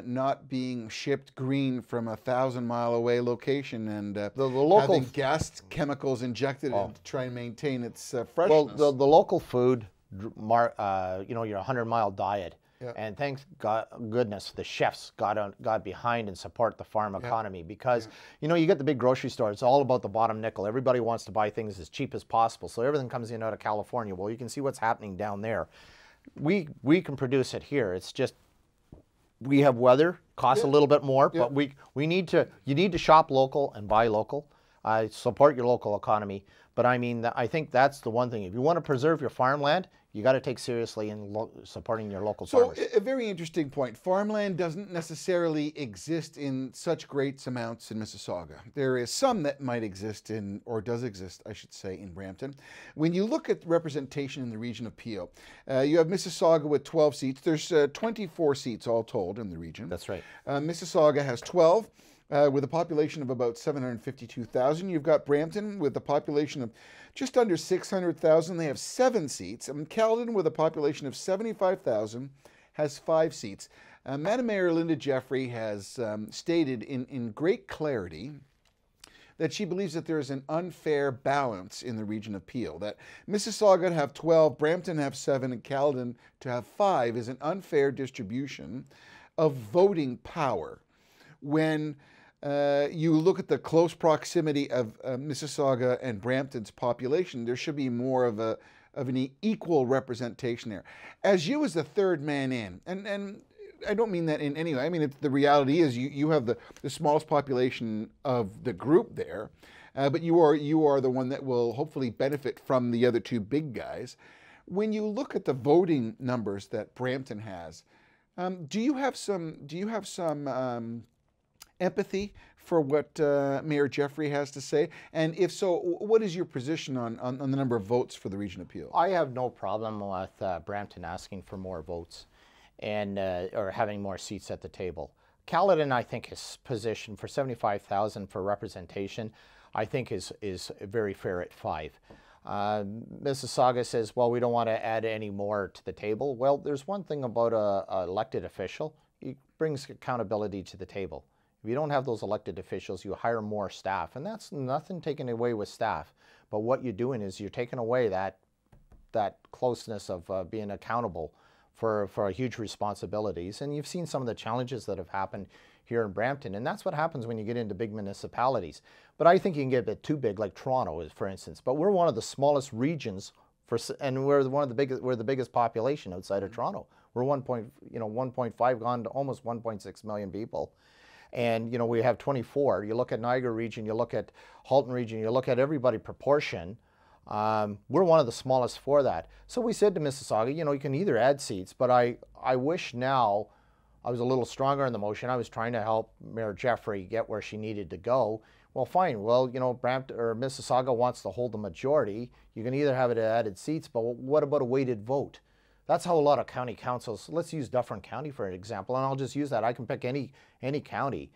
not being shipped green from a 1,000-mile away location and the local having gas chemicals injected in to try and maintain its freshness. Well, the local food, you know, your 100-mile diet. Yeah. And thank goodness the chefs got behind and support the farm economy because, you know, you get the big grocery store, it's all about the bottom nickel. Everybody wants to buy things as cheap as possible. So everything comes in out of California. Well, you can see what's happening down there. We can produce it here. It's just we have weather, costs a little bit more, but you need to shop local and buy local. Support your local economy. But I mean, I think that's the one thing. If you want to preserve your farmland, you got to take seriously in supporting your local So farmers. a very interesting point. Farmland doesn't necessarily exist in such great amounts in Mississauga. There is some that might exist in, or does exist, I should say, in Brampton. When you look at representation in the region of Peel, you have Mississauga with 12 seats. There's 24 seats all told in the region. That's right. Mississauga has 12. With a population of about 752,000. You've got Brampton with a population of just under 600,000. They have 7 seats. And Caledon with a population of 75,000 has 5 seats. Madam Mayor Linda Jeffrey has stated in great clarity that she believes that there is an unfair balance in the region of Peel, that Mississauga to have 12, Brampton to have 7, and Caledon to have 5 is an unfair distribution of voting power. When you look at the close proximity of Mississauga and Brampton's population, there should be more of an equal representation there. As you as the third man in, and I don't mean that in any way, I mean, the reality is you have the smallest population of the group there, but you are the one that will hopefully benefit from the other two big guys. When you look at the voting numbers that Brampton has, do you have some empathy for what Mayor Jeffrey has to say? And if so, what is your position on the number of votes for the region of Peel? I have no problem with Brampton asking for more votes and or having more seats at the table. Caledon, I think, is positioned for 75,000 for representation. I think is very fair at 5. Mississauga says, well, we don't want to add any more to the table. Well, there's one thing about an elected official. He brings accountability to the table. If you don't have those elected officials, you hire more staff, and that's nothing taken away with staff. But what you're doing is you're taking away that closeness of being accountable for huge responsibilities. And you've seen some of the challenges that have happened here in Brampton, and that's what happens when you get into big municipalities. But I think you can get a bit too big, like Toronto, for instance. But we're one of the smallest regions and we're the biggest population outside of Toronto. We're 1.5 gone to almost 1.6 million people. And, we have 24. You look at Niagara region, you look at Halton region, you look at everybody proportion. We're one of the smallest for that. So we said to Mississauga, you can either add seats, but I wish now I was a little stronger in the motion. I was trying to help Mayor Jeffrey get where she needed to go. Well, fine. Well, Brampton or Mississauga wants to hold the majority. You can either have it added seats, but what about a weighted vote? That's how a lot of county councils, let's use Dufferin County for an example, and I'll just use that. I can pick any county.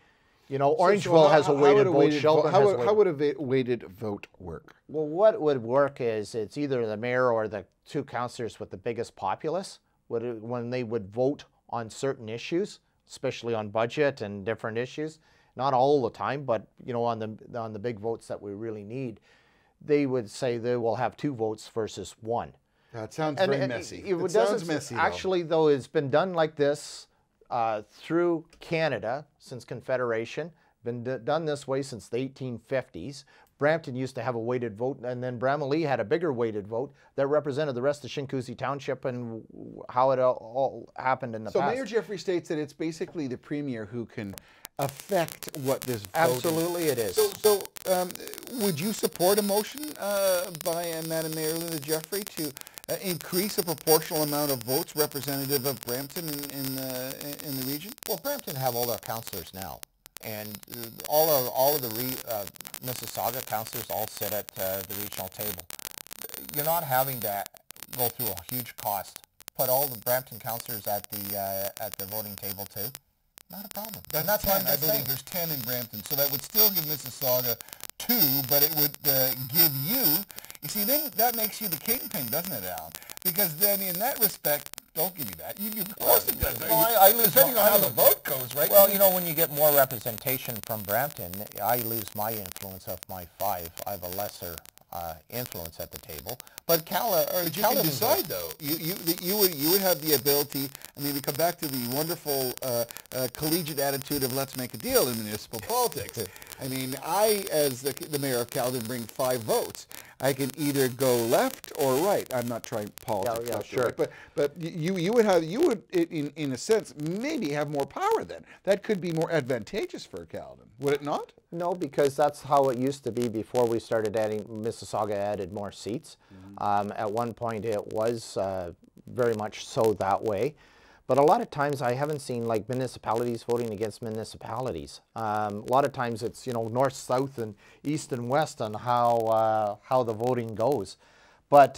Orangeville has a weighted vote. Charbon has a weighted. How would a weighted vote work? Well, what would work is it's either the mayor or the 2 councillors with the biggest populace when they would vote on certain issues, especially on budget and different issues. Not all the time, but on the big votes that we really need, they would say they will have 2 votes versus 1. That sounds very messy. It sounds messy, actually, though, it's been done like this through Canada since Confederation. Been done this way since the 1850s. Brampton used to have a weighted vote, and then Bramalea had a bigger weighted vote that represented the rest of Shinkoosy Township and how it all happened in the past. So Mayor Jeffrey states that it's basically the Premier who can affect what this vote Absolutely is. It is. So would you support a motion by Madam Mayor Linda Jeffrey to increase a proportional amount of votes representative of Brampton in the region? Well, Brampton have all their councillors now, and all of the Mississauga councillors all sit at the regional table. You're not having to go through a huge cost. Put all the Brampton councillors at the voting table too. Not a problem. That's 10. I believe there's 10 in Brampton, so that would still give Mississauga 2, but it would give you. You see, then that makes you the kingpin, doesn't it, Al? Because then, in that respect, don't give me that. Of course it does. Depending on how the vote goes, right? Well, when you get more representation from Brampton, I lose my influence of my 5. I have a lesser influence at the table. But you can decide, though. You would have the ability. I mean, we come back to the wonderful collegiate attitude of let's make a deal in municipal politics. I mean, I, as the mayor of Caledon, bring 5 votes. I can either go left or right. I'm not trying politics. Yeah, sure. Right, but you would in a sense maybe have more power then. That could be more advantageous for Caledon, would it not? No, because that's how it used to be before we started adding, Mississauga added more seats. At one point it was very much so that way. But a lot of times I haven't seen like municipalities voting against municipalities. A lot of times it's, you know, north, south, and east and west on how the voting goes. But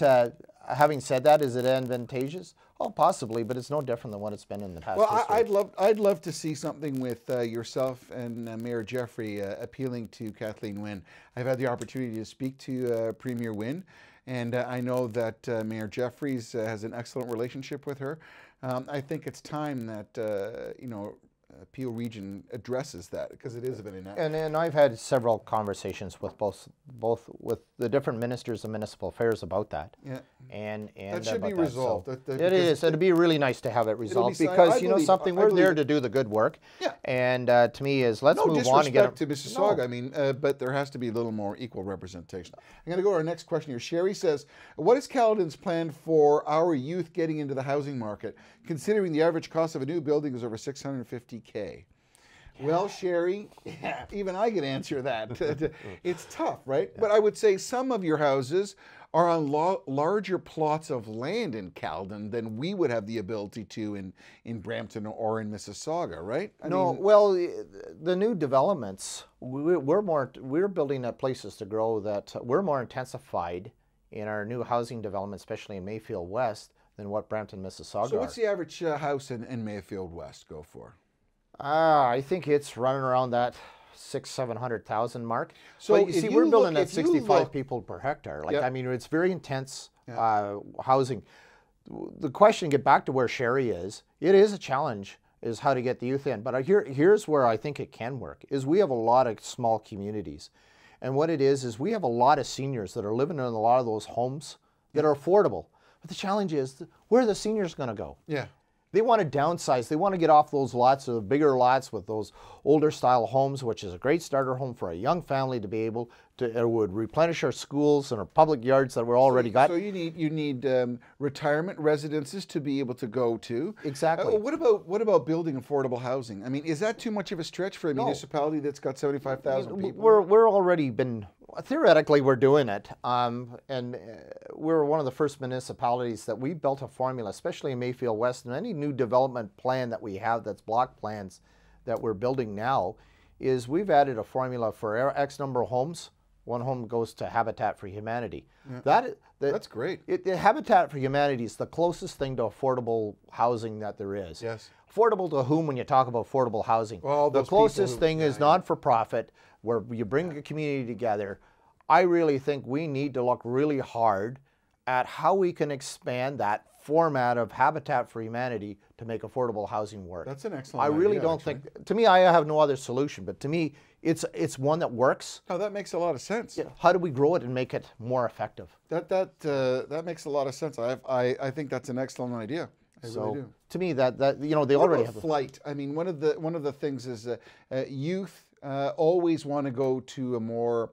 having said that, is it advantageous? Oh, possibly, but it's no different than what it's been in the past. Well, I'd love to see something with yourself and Mayor Jeffrey appealing to Kathleen Wynne. I've had the opportunity to speak to Premier Wynne, and I know that Mayor Jeffries has an excellent relationship with her. I think it's time that you know, Peel Region addresses that, because it is a very and I've had several conversations with both with the different ministers of municipal affairs about that. Yeah, and that should be resolved. So it is. It'd be really nice to have it resolved, because you know something, we're there to do the good work. Yeah. And to me is let's move on and get no disrespect to Mississauga. I mean, but there has to be a little more equal representation. I'm going to go to our next question here. Sherry says, "What is Caledon's plan for our youth getting into the housing market, considering the average cost of a new building is over $650K?" Well, Sherry, even I can answer that. It's tough, right? Yeah. But I would say some of your houses are on larger plots of land in Caledon than we would have the ability to in Brampton or in Mississauga, right? I mean, well, the new developments, we're building at places to grow that we're more intensified in our new housing development, especially in Mayfield West, than what Brampton, Mississauga So what's the average house in Mayfield West go for? I think it's running around that 600,000-700,000 mark. So but you see, we're building at 65 people per hectare. Like, I mean, it's very intense housing. The question, get back to where Sherry is, it is a challenge, is how to get the youth in. But here's where I think it can work, is we have a lot of small communities. And what it is we have a lot of seniors that are living in a lot of those homes that are affordable. But the challenge is, where are the seniors going to go? Yeah. They want to downsize. They want to get off those lots, the bigger lots with those older style homes, which is a great starter home for a young family to be able to, it would replenish our schools and our public yards that we're already got. So you need retirement residences to be able to go to. Exactly. What about building affordable housing? I mean, is that too much of a stretch for a municipality that's got 75,000 people? We're already been, theoretically we're doing it, and we're one of the first municipalities that we built a formula, especially in Mayfield West, and any new development plan that we have that's block plans that we're building now, is we've added a formula for X number of homes. One home goes to Habitat for Humanity. Yeah. That's great. Habitat for Humanity is the closest thing to affordable housing that there is. Yes. Affordable to whom when you talk about affordable housing? Well, the closest thing is non-for-profit, where you bring a community together. I really think we need to look really hard at how we can expand that format of Habitat for Humanity to make affordable housing work. That's an excellent idea. I really don't think, to me, I have no other solution, but to me, it's one that works. Oh, that makes a lot of sense. Yeah. How do we grow it and make it more effective? That makes a lot of sense. I think that's an excellent idea. I really do. To me, that you know, they already have flight. I mean, one of the things is youth always want to go to a more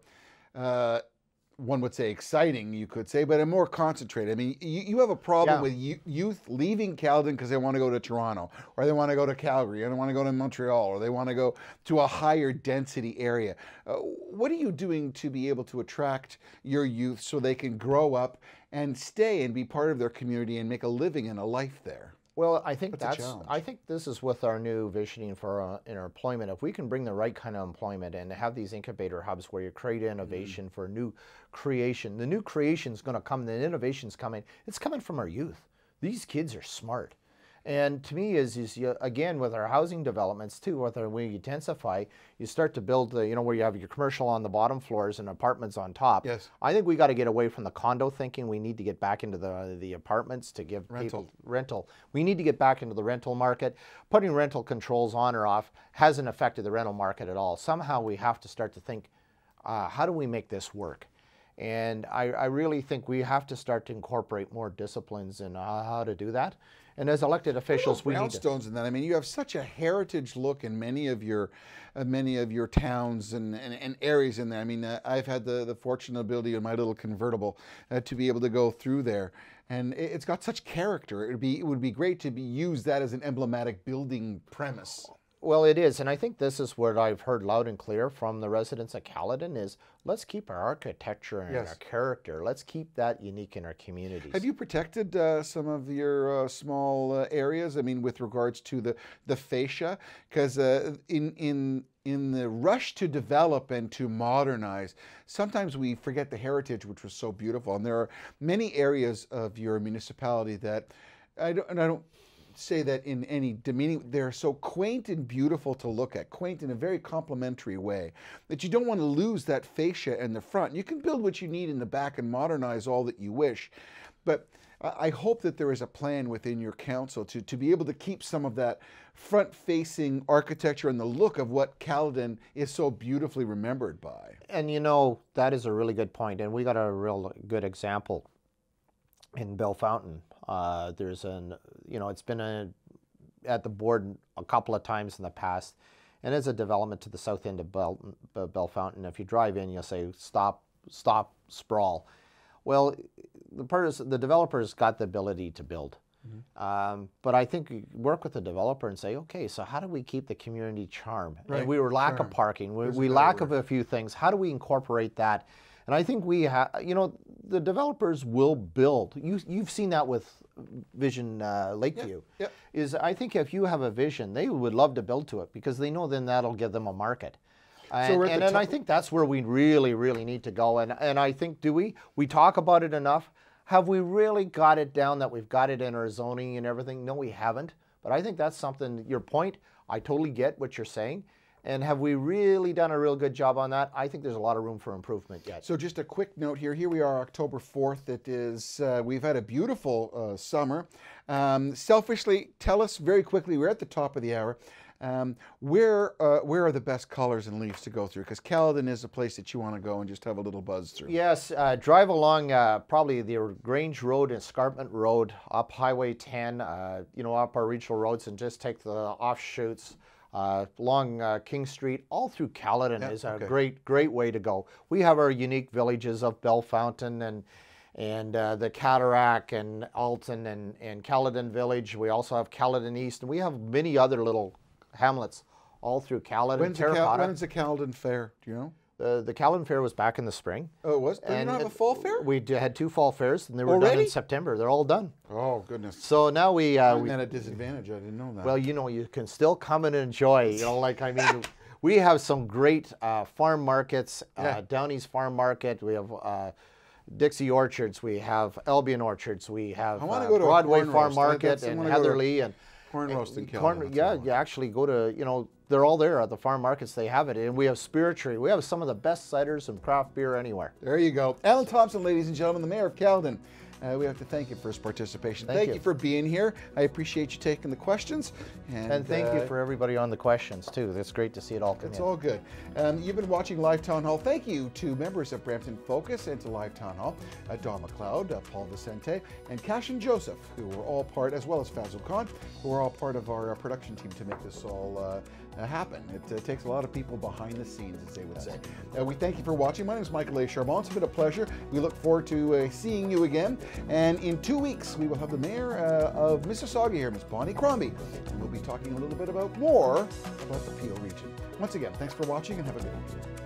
one would say exciting, you could say, but a more concentrated. I mean, you have a problem with youth leaving Caledon because they want to go to Toronto, or they want to go to Calgary, or they want to go to Montreal, or they want to go to a higher density area. What are you doing to be able to attract your youth so they can grow up and stay and be part of their community and make a living and a life there? Well, I think I think this is with our new visioning for in our employment. If we can bring the right kind of employment and have these incubator hubs where you create innovation for new creation, the new creation is going to come, the innovation's coming. It's coming from our youth. These kids are smart. And to me, again, with our housing developments too, whether we intensify, you start to build, you know, where you have your commercial on the bottom floors and apartments on top. Yes. I think we got to get away from the condo thinking. We need to get back into the apartments to give people rental. We need to get back into the rental market. Putting rental controls on or off hasn't affected the rental market at all. Somehow we have to start to think, how do we make this work? And I really think we have to start to incorporate more disciplines in how to do that. And as elected officials, we need to... brownstones in that. I mean, you have such a heritage look in many of your towns and areas in there. I mean, I've had the fortunate ability in my little convertible to be able to go through there, and it's got such character. It would be great to use that as an emblematic building premise. Well, it is, and I think this is what I've heard loud and clear from the residents at Caledon is, let's keep our architecture and our character. Let's keep that unique in our communities. Have you protected some of your small areas? I mean, with regards to the fascia, because in the rush to develop and to modernize, sometimes we forget the heritage, which was so beautiful. And there are many areas of your municipality that I don't say that in any demeaning, they're so quaint and beautiful to look at, quaint in a very complimentary way, that you don't want to lose that fascia in the front. You can build what you need in the back and modernize all that you wish, but I hope that there is a plan within your council to be able to keep some of that front-facing architecture and the look of what Caledon is so beautifully remembered by. And you know, that is a really good point, and we got a real good example in Bell Fountain. There's it's been at the board a couple of times in the past, and it's a development to the south end of Bell Fountain. If you drive in, you'll say, stop, sprawl. Well, the developer's got the ability to build. But I think you work with the developer and say, okay, so how do we keep the community charm? Right. And we were lack of parking. We lack of a few things. How do we incorporate that? And I think we have, the developers will build. You've seen that with Vision Lakeview. Yep. Is I think if you have a vision, they would love to build to it because they know then that'll give them a market. And I think that's where we really, really need to go. And I think, we talk about it enough? Have we really got it down that we've got it in our zoning and everything? No, we haven't. But I think that's something, your point, I totally get what you're saying. And have we really done a real good job on that? I think there's a lot of room for improvement yet. So just a quick note here. Here we are, October 4th. It is, we've had a beautiful summer. Selfishly, tell us very quickly, we're at the top of the hour, where are the best colors and leaves to go through? Because Caledon is a place that you want to go and just have a little buzz through. Yes, drive along probably the Grange Road and Escarpment Road, up Highway 10, up our regional roads, and just take the offshoots. Along King Street, all through Caledon is a great way to go. We have our unique villages of Bell Fountain and the Cataract and Alton and Caledon Village. We also have Caledon East, and we have many other little hamlets all through Caledon. When's the Caledon Fair? Do you know? The Caledon Fair was back in the spring. Oh, it was? Did you not have a fall fair? We had 2 fall fairs, and they were done in September. They're all done. Oh, goodness. So now we... I'm at a disadvantage. I didn't know that. Well, you can still come and enjoy. We have some great farm markets. Downey's Farm Market. We have Dixie Orchards. We have Albion Orchards. We have Broadway Farm Market and Heatherly. And corn roast and Caledon. You actually go to, they're all there at the farm markets. They have it. And we have spirituary. We have some of the best ciders and craft beer anywhere. There you go. Allan Thompson, ladies and gentlemen, the Mayor of Caledon. We have to thank you for his participation. Thank you for being here. I appreciate you taking the questions. And thank you for everybody on the questions, too. It's great to see it all come in. It's all good. You've been watching Live Town Hall. Thank you to members of Brampton Focus and to Live Town Hall, Don McLeod, Paul Vicente, and Cash and Joseph, who were all part, as well as Fazil Khan, who were all part of our production team to make this all happen. It takes a lot of people behind the scenes, as they would say. We thank you for watching. My name is Michael A. Charbon. It's been a pleasure. We look forward to seeing you again. And in 2 weeks, we will have the Mayor of Mississauga here, Ms. Bonnie Crombie. And we'll be talking a little bit more about the Peel region. Once again, thanks for watching and have a good one.